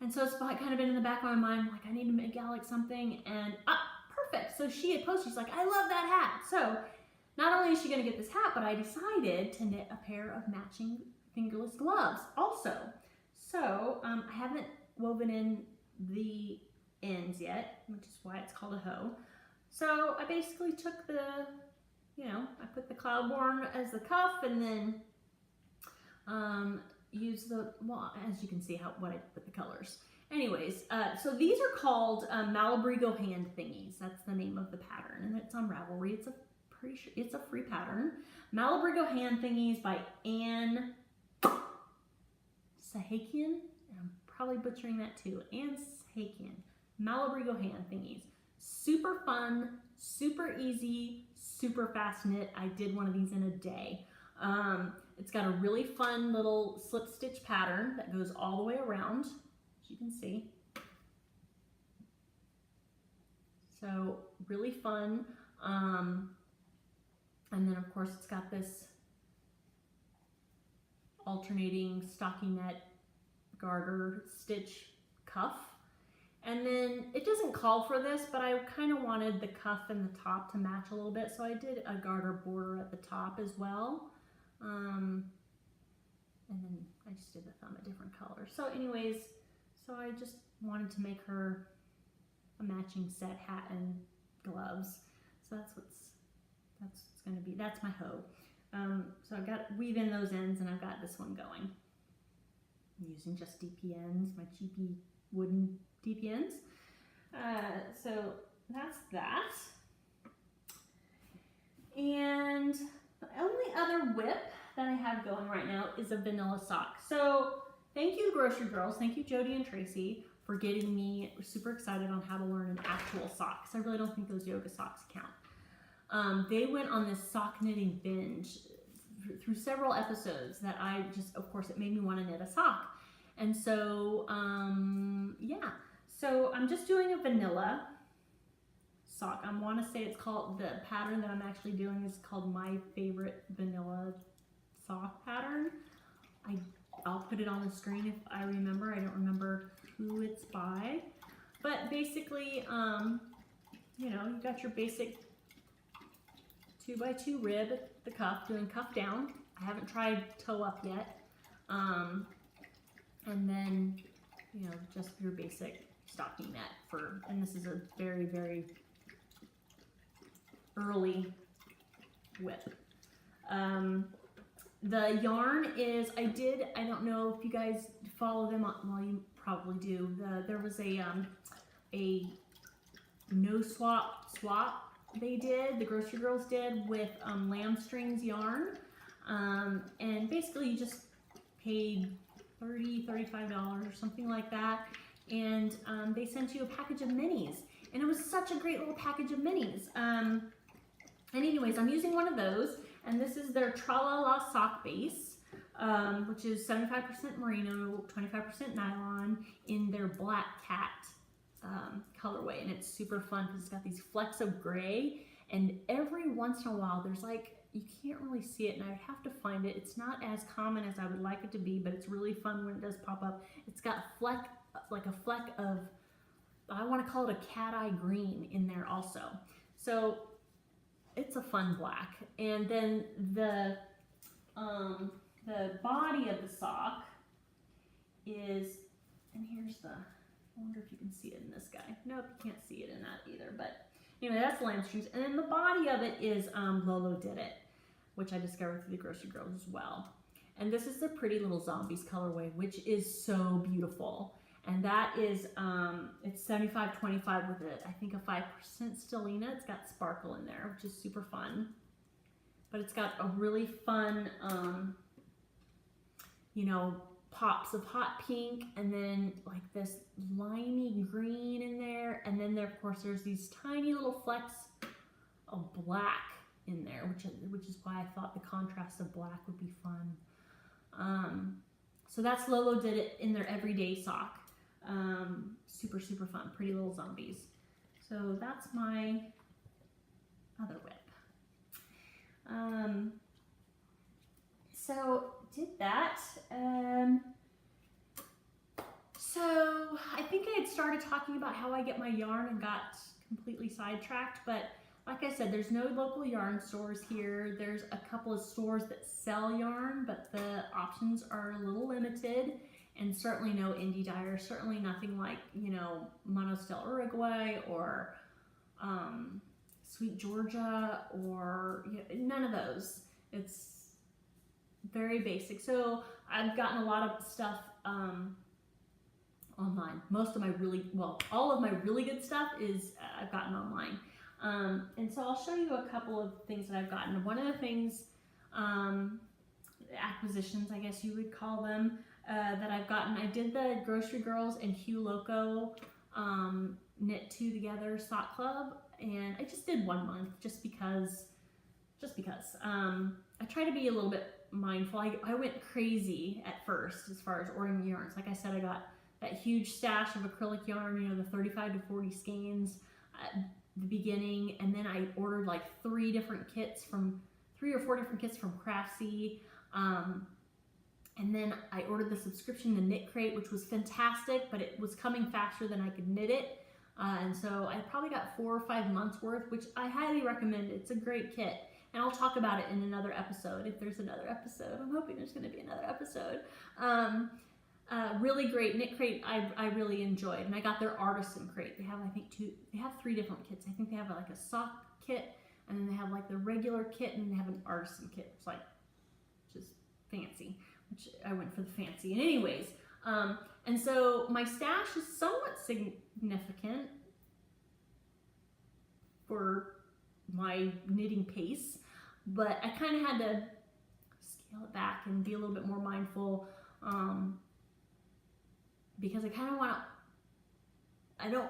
Speaker 1: And so it's kind of been in the back of my mind, like, I need to make Alex something. And perfect. So she had posted, she's like, I love that hat. So not only is she gonna get this hat, but I decided to knit a pair of matching fingerless gloves also. So I haven't woven in the ends yet, which is why it's called a hoe. So I basically took the, I put the Cloudborn as the cuff, and then use the, well, as you can see what I put the colors. Anyways, so these are called Malabrigo hand thingies. That's the name of the pattern, and it's on Ravelry. It's a pretty sure it's a free pattern. Malabrigo hand thingies by Anne Sahakian. I'm probably butchering that too. Anne Sahakian. Malabrigo hand thingies. Super fun, super easy, super fast knit. I did one of these in a day. It's got a really fun little slip stitch pattern that goes all the way around, as you can see. So really fun. And then of course it's got this alternating stockinette garter stitch cuff. And then it doesn't call for this, but I kind of wanted the cuff and the top to match a little bit, so I did a garter border at the top as well. And then I just did the thumb a different color. So anyways, so I just wanted to make her a matching set hat and gloves. So that's what's going to be. That's my hoe. So I've got weave in those ends, and I've got this one going. I'm using just DPNs, my cheapy wooden DPNs. So that's that. And the only other whip that I have going right now is a vanilla sock. So thank you, Grocery Girls. Thank you, Jody and Tracy, for getting me super excited on how to learn an actual sock, because I really don't think those yoga socks count. They went on this sock knitting binge through several episodes that I just, of course, it made me want to knit a sock. And so, yeah. So I'm just doing a vanilla sock. I want to say it's called, the pattern that I'm actually doing is called My Favorite Vanilla Sock Pattern. I'll put it on the screen if I remember. I don't remember who it's by. But basically, you got your basic 2x2 rib at the cuff, doing cuff down. I haven't tried toe up yet. And then, just your basic stocking net and this is a very, very early whip. The yarn is, I don't know if you guys follow them, well, you probably do. There was a no swap they did, the Grocery Girls did, with lamb strings yarn. And basically you just paid $30, $35 or something like that. And they sent you a package of minis. And it was such a great little package of minis. And anyways, I'm using one of those. And this is their Tra-La-La sock base, which is 75% merino, 25% nylon in their black cat colorway. And it's super fun because it's got these flecks of gray. And every once in a while, there's like, you can't really see it, and I would have to find it. It's not as common as I would like it to be, but it's really fun when it does pop up. It's got like a fleck of, I want to call it a cat eye green in there also. So it's a fun black. And then the body of the sock is, and here's the, I wonder if you can see it in this guy. Nope, you can't see it in that either, but anyway, that's lamb strings. And then the body of it is Loco Did It, which I discovered through the Grocery Girls as well. And this is the Pretty Little Zombies colorway, which is so beautiful. And that is, it's 75-25 with it. I think a 5% stellina. It's got sparkle in there, which is super fun. But it's got a really fun, pops of hot pink, and then like this limey green in there. And then there, of course, there's these tiny little flecks of black in there, which is why I thought the contrast of black would be fun. So that's Loco Did It in their everyday sock. Super, super fun. Pretty Little Zombies. So that's my other whip. So did that. So I think I had started talking about how I get my yarn and got completely sidetracked, but like I said, there's no local yarn stores here. There's a couple of stores that sell yarn, but the options are a little limited. and certainly no indie dyer, certainly nothing like, you know, Monostel Uruguay or Sweet Georgia, or, you know, none of those. It's very basic. So I've gotten a lot of stuff online. Most of my all of my really good stuff is I've gotten online. And so I'll show you a couple of things that I've gotten. One of the things, acquisitions, I guess you would call them, that I've gotten, I did the Grocery Girls and Loco knit two together sock club, and I just did 1 month just because. I try to be a little bit mindful. I went crazy at first as far as ordering yarns. Like I said, I got that huge stash of acrylic yarn, you know, the 35 to 40 skeins at the beginning, and then I ordered like 3 or 4 different kits from Craftsy, and then I ordered the subscription to Knit Crate, which was fantastic, but it was coming faster than I could knit it, and so I probably got 4 or 5 months worth, which I highly recommend. It's a great kit, and I'll talk about it in another episode, if there's another episode. I'm hoping there's going to be another episode. Really great Knit Crate. I really enjoyed, and I got their Artisan Crate. They have, I think, 3 different kits. I think they have like a sock kit, and then they have like the regular kit, and they have an Artisan kit. It's like just fancy, which I went for the fancy. And anyways, and so my stash is somewhat significant for my knitting pace, but I kind of had to scale it back and be a little bit more mindful, because I kind of want to,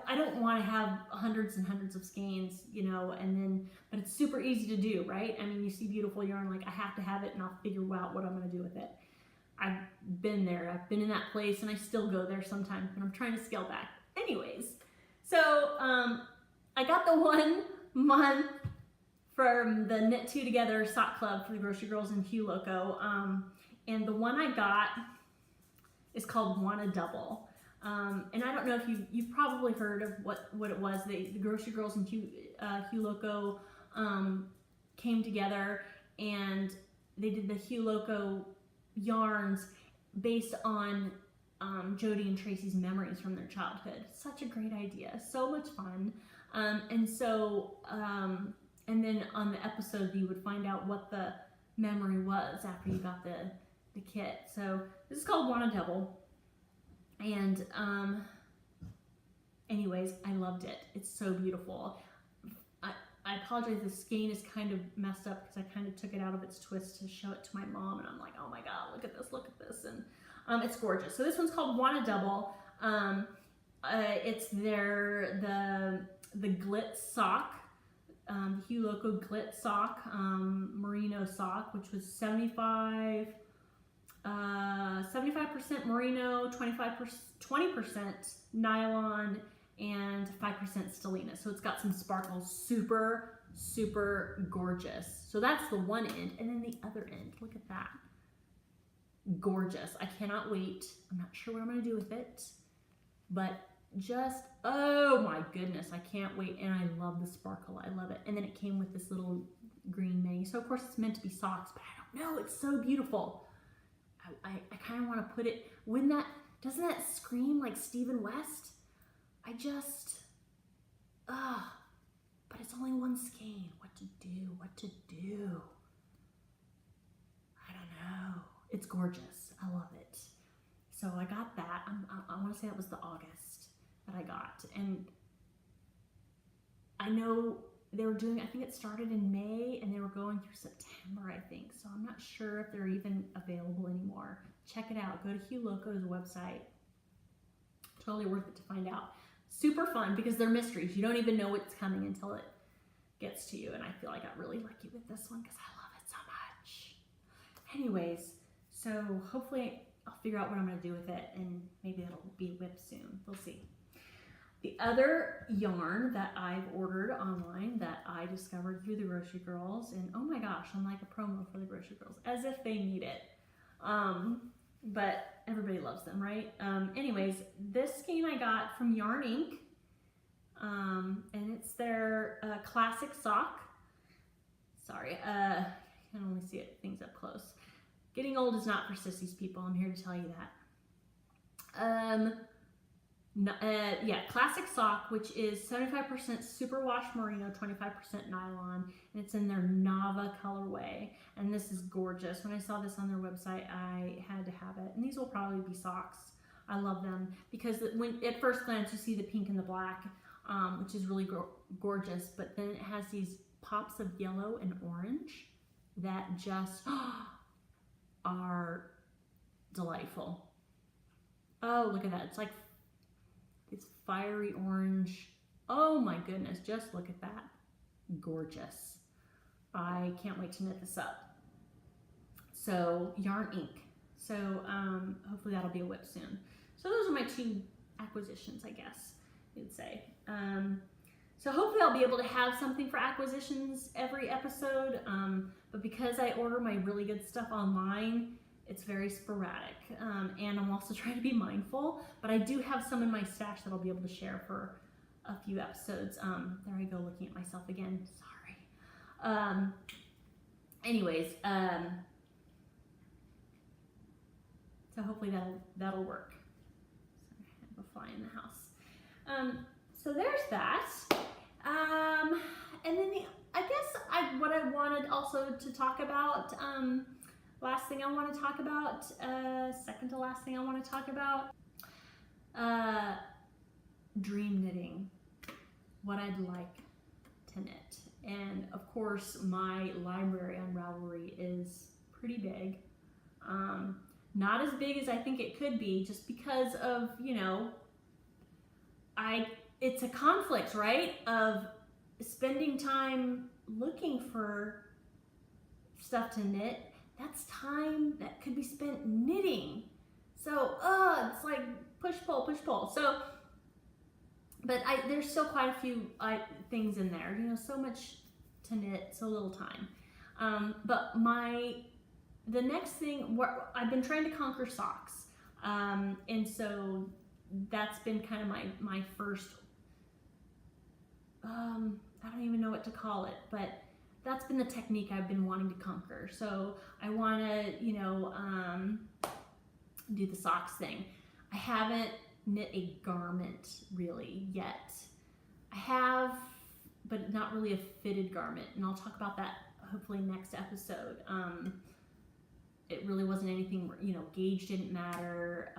Speaker 1: I don't want to have hundreds and hundreds of skeins, you know, but it's super easy to do, right? I mean, you see beautiful yarn, like I have to have it, and I'll figure out what I'm going to do with it. I've been there. I've been in that place, and I still go there sometimes, but I'm trying to scale back. Anyways, so I got the 1 month from the Knit Two Together sock club for the Grocery Girls and Loco, and the one I got is called Wanna Double. And I don't know if you've probably heard of what it was. The Grocery Girls and Loco came together, and they did the Loco yarns based on Jody and Tracy's memories from their childhood. Such a great idea, so much fun. And then on the episode, you would find out what the memory was after you got the kit. So this is called Wanna Double. And anyways, I loved it. It's so beautiful. I apologize, the skein is kind of messed up because I kind of took it out of its twist to show it to my mom, and I'm like, oh my god, look at this, and it's gorgeous. So this one's called Wanna Double. It's the Glitz sock, the Loco Glitz sock, merino sock, which was 75% merino, 20% nylon, and 5% stellina. So it's got some sparkles, super, super gorgeous. So that's the one end, and then the other end, look at that. Gorgeous. I cannot wait. I'm not sure what I'm gonna do with it, but just, oh my goodness, I can't wait. And I love the sparkle, I love it. And then it came with this little green mini. So of course it's meant to be socks, but I don't know, it's so beautiful. I kind of want to put it, doesn't that scream like Stephen West? But it's only 1 skein. What to do? I don't know. It's gorgeous. I love it. So I got that. I want to say that was the August that I got. And I know they were doing, I think it started in May, and they were going through September, I think. So I'm not sure if they're even available anymore. Check it out. Go to Loco's website. Totally worth it to find out. Super fun because they're mysteries. You don't even know what's coming until it gets to you. And I feel I got really lucky with this one because I love it so much. Anyways, so hopefully I'll figure out what I'm going to do with it, and maybe it'll be whipped soon. We'll see. The other yarn that I've ordered online that I discovered through the Grocery Girls, and oh my gosh, I'm like a promo for the Grocery Girls, as if they need it. But everybody loves them, right? Anyways, this skein I got from Yarn Inc. And it's their classic sock. Sorry, I can only see things up close. Getting old is not for sissies, people. I'm here to tell you that. Yeah, classic sock, which is 75% superwash merino, 25% nylon, and it's in their Nava colorway. And this is gorgeous. When I saw this on their website, I had to have it. And these will probably be socks. I love them because when at first glance you see the pink and the black, which is really gorgeous, but then it has these pops of yellow and orange that just are delightful. Oh, look at that. It's like it's fiery orange. Oh my goodness, just look at that. Gorgeous. I can't wait to knit this up. So yarn ink. So hopefully that'll be a whip soon. So those are my 2 acquisitions, I guess you'd say. So hopefully I'll be able to have something for acquisitions every episode. But because I order my really good stuff online, it's very sporadic. And I'm also trying to be mindful, but I do have some in my stash that I'll be able to share for a few episodes. There I go, looking at myself again. Sorry. Anyways, so hopefully that'll work. So I have a fly in the house. So there's that. And then I guess what I wanted also to talk about, last thing I want to talk about, second to last thing I want to talk about, dream knitting, what I'd like to knit. And of course my library on Ravelry is pretty big. Not as big as I think it could be, just because of, you know, it's a conflict, right? Of spending time looking for stuff to knit. That's time that could be spent knitting. So, it's like push, pull. So, but there's still quite a few things in there, you know, so much to knit, so little time. But the next thing, I've been trying to conquer socks. And so that's been kind of my first, I don't even know what to call it, but that's been the technique I've been wanting to conquer. So I want to, you know, do the socks thing. I haven't knit a garment really yet. I have, but not really a fitted garment, and I'll talk about that hopefully next episode. It really wasn't anything, you know, gauge didn't matter.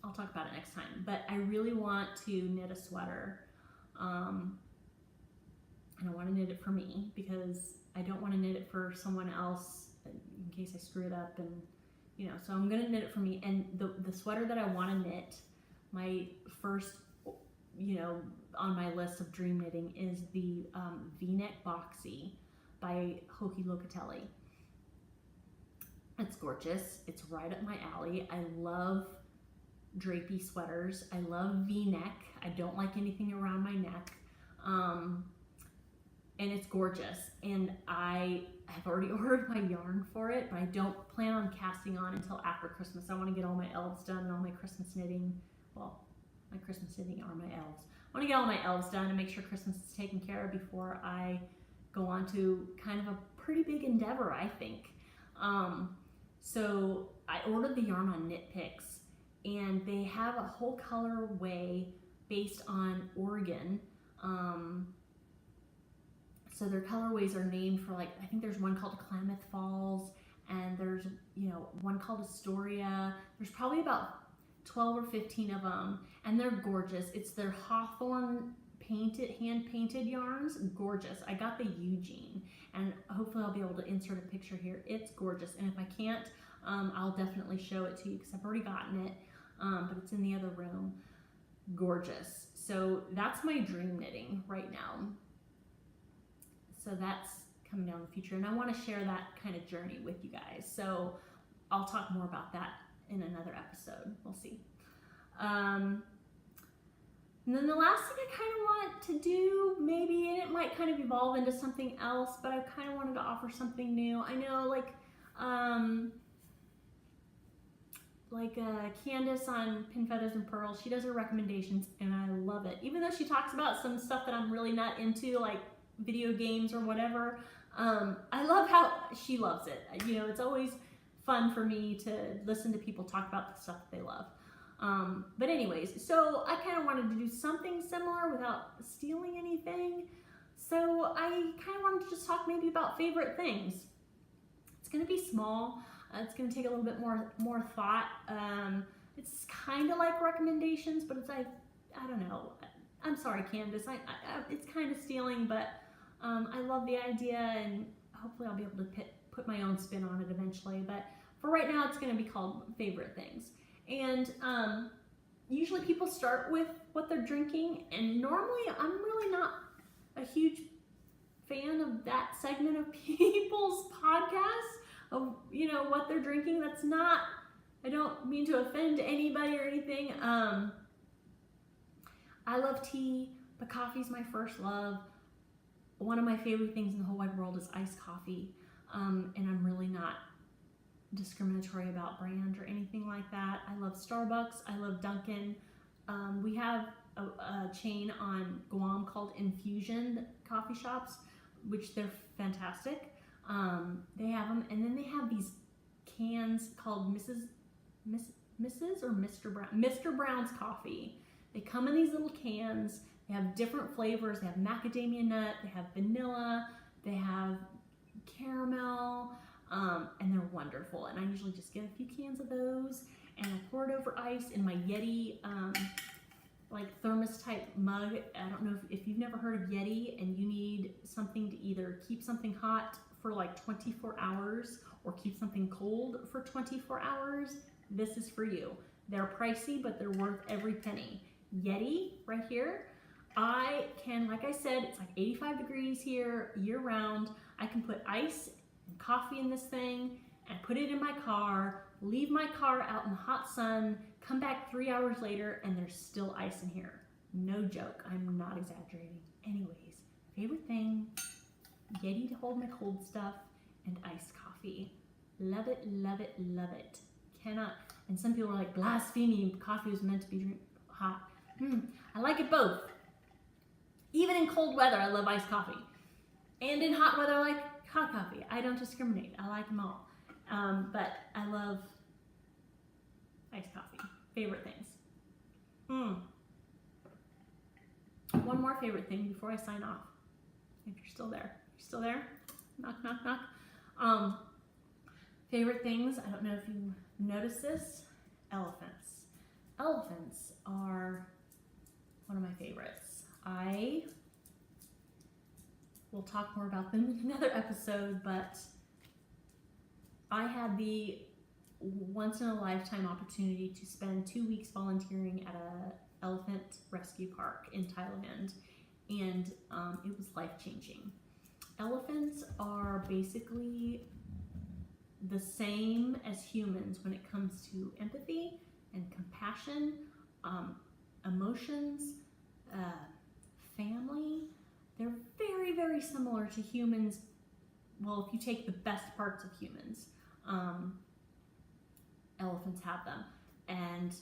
Speaker 1: I'll talk about it next time, but I really want to knit a sweater. And I want to knit it for me because I don't want to knit it for someone else in case I screw it up, and you know, so I'm going to knit it for me. And the sweater that I want to knit, my first, you know, on my list of dream knitting is the V-neck boxy by Locatelli. It's gorgeous. It's right up my alley. I love drapey sweaters. I love V-neck. I don't like anything around my neck. And it's gorgeous. And I have already ordered my yarn for it, but I don't plan on casting on until after Christmas. I want to get all my elves done and all my Christmas knitting. Well, my Christmas knitting are my elves. I want to get all my elves done and make sure Christmas is taken care of before I go on to kind of a pretty big endeavor, I think. So I ordered the yarn on Knit Picks, and they have a whole colorway based on Oregon. So their colorways are named for, like, I think there's one called Klamath Falls, and there's, you know, one called Astoria. There's probably about 12 or 15 of them, and they're gorgeous. It's their Hawthorne painted, hand-painted yarns. Gorgeous. I got the Eugene, and hopefully I'll be able to insert a picture here. It's gorgeous, and if I can't, I'll definitely show it to you because I've already gotten it, but it's in the other room. Gorgeous. So that's my dream knitting right now. So that's coming down in the future, and I want to share that kind of journey with you guys. So I'll talk more about that in another episode. We'll see. And then the last thing I kind of want to do, maybe, and it might kind of evolve into something else, but I kind of wanted to offer something new. I know, Candace on Pin Feathers and Pearls, she does her recommendations, and I love it. Even though she talks about some stuff that I'm really not into, like video games or whatever, I love how she loves it. You know, it's always fun for me to listen to people talk about the stuff that they love. But anyways, so I kind of wanted to do something similar without stealing anything. So I kind of wanted to just talk maybe about favorite things. It's going to be small. It's going to take a little bit more thought. It's kind of like recommendations, but it's like, I don't know. I'm sorry, Candace. It's kind of stealing, but I love the idea, and hopefully I'll be able to put my own spin on it eventually. But for right now, it's going to be called favorite things. And usually people start with what they're drinking, and normally I'm really not a huge fan of that segment of people's podcasts of, you know, what they're drinking. That's not, I don't mean to offend anybody or anything. I love tea, but coffee's my first love. One of my favorite things in the whole wide world is iced coffee, and I'm really not discriminatory about brand or anything like that. I love Starbucks. I love Dunkin'. We have a chain on Guam called Infusion Coffee Shops, which they're fantastic. They have them, and then they have these cans called Mrs. or Mr. Brown, Mr. Brown's coffee. They come in these little cans. They have different flavors. They have macadamia nut. They have vanilla. They have caramel. And they're wonderful. And I usually just get a few cans of those, and I pour it over ice in my Yeti, like thermos type mug. I don't know if you've never heard of Yeti and you need something to either keep something hot for like 24 hours or keep something cold for 24 hours. This is for you. They're pricey, but they're worth every penny. Yeti right here. I can, like I said, it's like 85 degrees here year round. I can put ice and coffee in this thing and put it in my car, leave my car out in the hot sun, come back 3 hours later, and there's still ice in here. No joke, I'm not exaggerating. Anyways, favorite thing, Yeti to hold my cold stuff, and iced coffee. Love it, love it, love it. Cannot, and some people are like, blasphemy, coffee was meant to be hot. I like it both. Even in cold weather, I love iced coffee. And in hot weather, I like hot coffee. I don't discriminate. I like them all. But I love iced coffee. Favorite things. One more favorite thing before I sign off. If you're still there. You're still there? Knock, knock, knock. Favorite things, I don't know if you noticed this. Elephants. Elephants are one of my favorites. I will talk more about them in another episode, but I had the once-in-a-lifetime opportunity to spend 2 weeks volunteering at an elephant rescue park in Thailand, and it was life-changing. Elephants are basically the same as humans when it comes to empathy and compassion, emotions, family. They're very, very similar to humans. Well, if you take the best parts of humans, elephants have them, and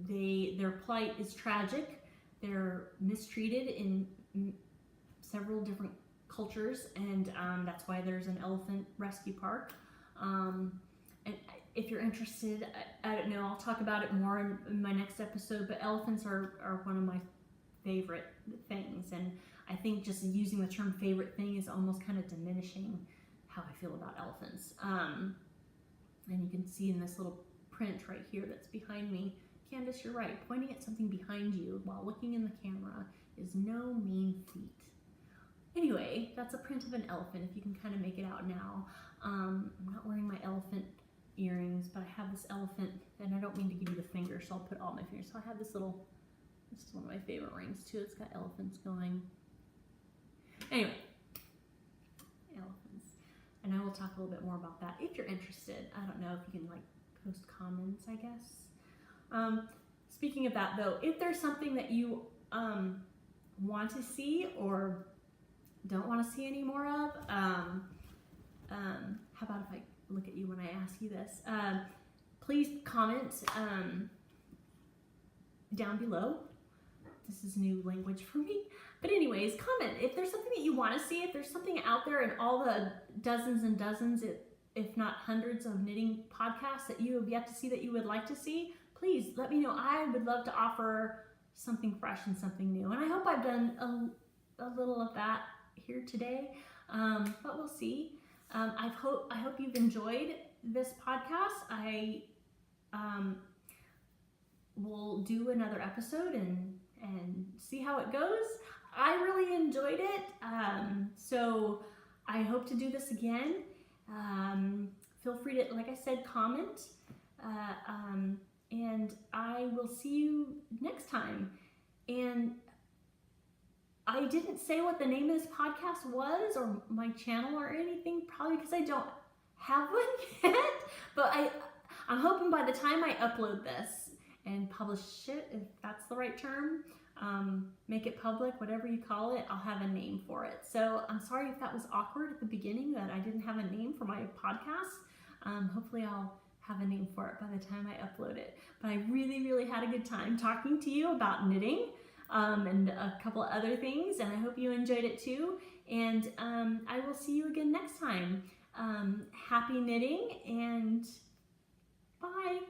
Speaker 1: their plight is tragic. They're mistreated in several different cultures, and that's why there's an elephant rescue park. And if you're interested, I don't know, I'll talk about it more in my next episode, but elephants are one of my favorite things, and I think just using the term favorite thing is almost kind of diminishing how I feel about elephants. And you can see in this little print right here that's behind me, Candace, you're right, pointing at something behind you while looking in the camera is no mean feat. Anyway, that's a print of an elephant, if you can kind of make it out now. I'm not wearing my elephant earrings, but I have this elephant, and I don't mean to give you the finger, so I'll put all my fingers. So I have this little, this is one of my favorite rings too. It's got elephants going. Anyway, elephants. And I will talk a little bit more about that if you're interested. I don't know if you can like post comments, I guess. Speaking of that though, if there's something that you want to see or don't want to see any more of, how about if I look at you when I ask you this? Please comment down below. This is new language for me. But anyways, comment if there's something that you want to see, if there's something out there in all the dozens and dozens, if not hundreds of knitting podcasts that you have yet to see that you would like to see, please let me know. I would love to offer something fresh and something new. And I hope I've done a little of that here today, but we'll see. I hope you've enjoyed this podcast. I will do another episode and see how it goes. I really enjoyed it, so I hope to do this again. Feel free to, like I said, comment, and I will see you next time. And I didn't say what the name of this podcast was or my channel or anything, probably because I don't have one yet, but I'm hoping by the time I upload this and publish it, if that's the right term, make it public, whatever you call it, I'll have a name for it. So I'm sorry if that was awkward at the beginning, that I didn't have a name for my podcast. Hopefully I'll have a name for it by the time I upload it. But I really, really had a good time talking to you about knitting and a couple of other things, and I hope you enjoyed it too. And I will see you again next time. Happy knitting, and bye.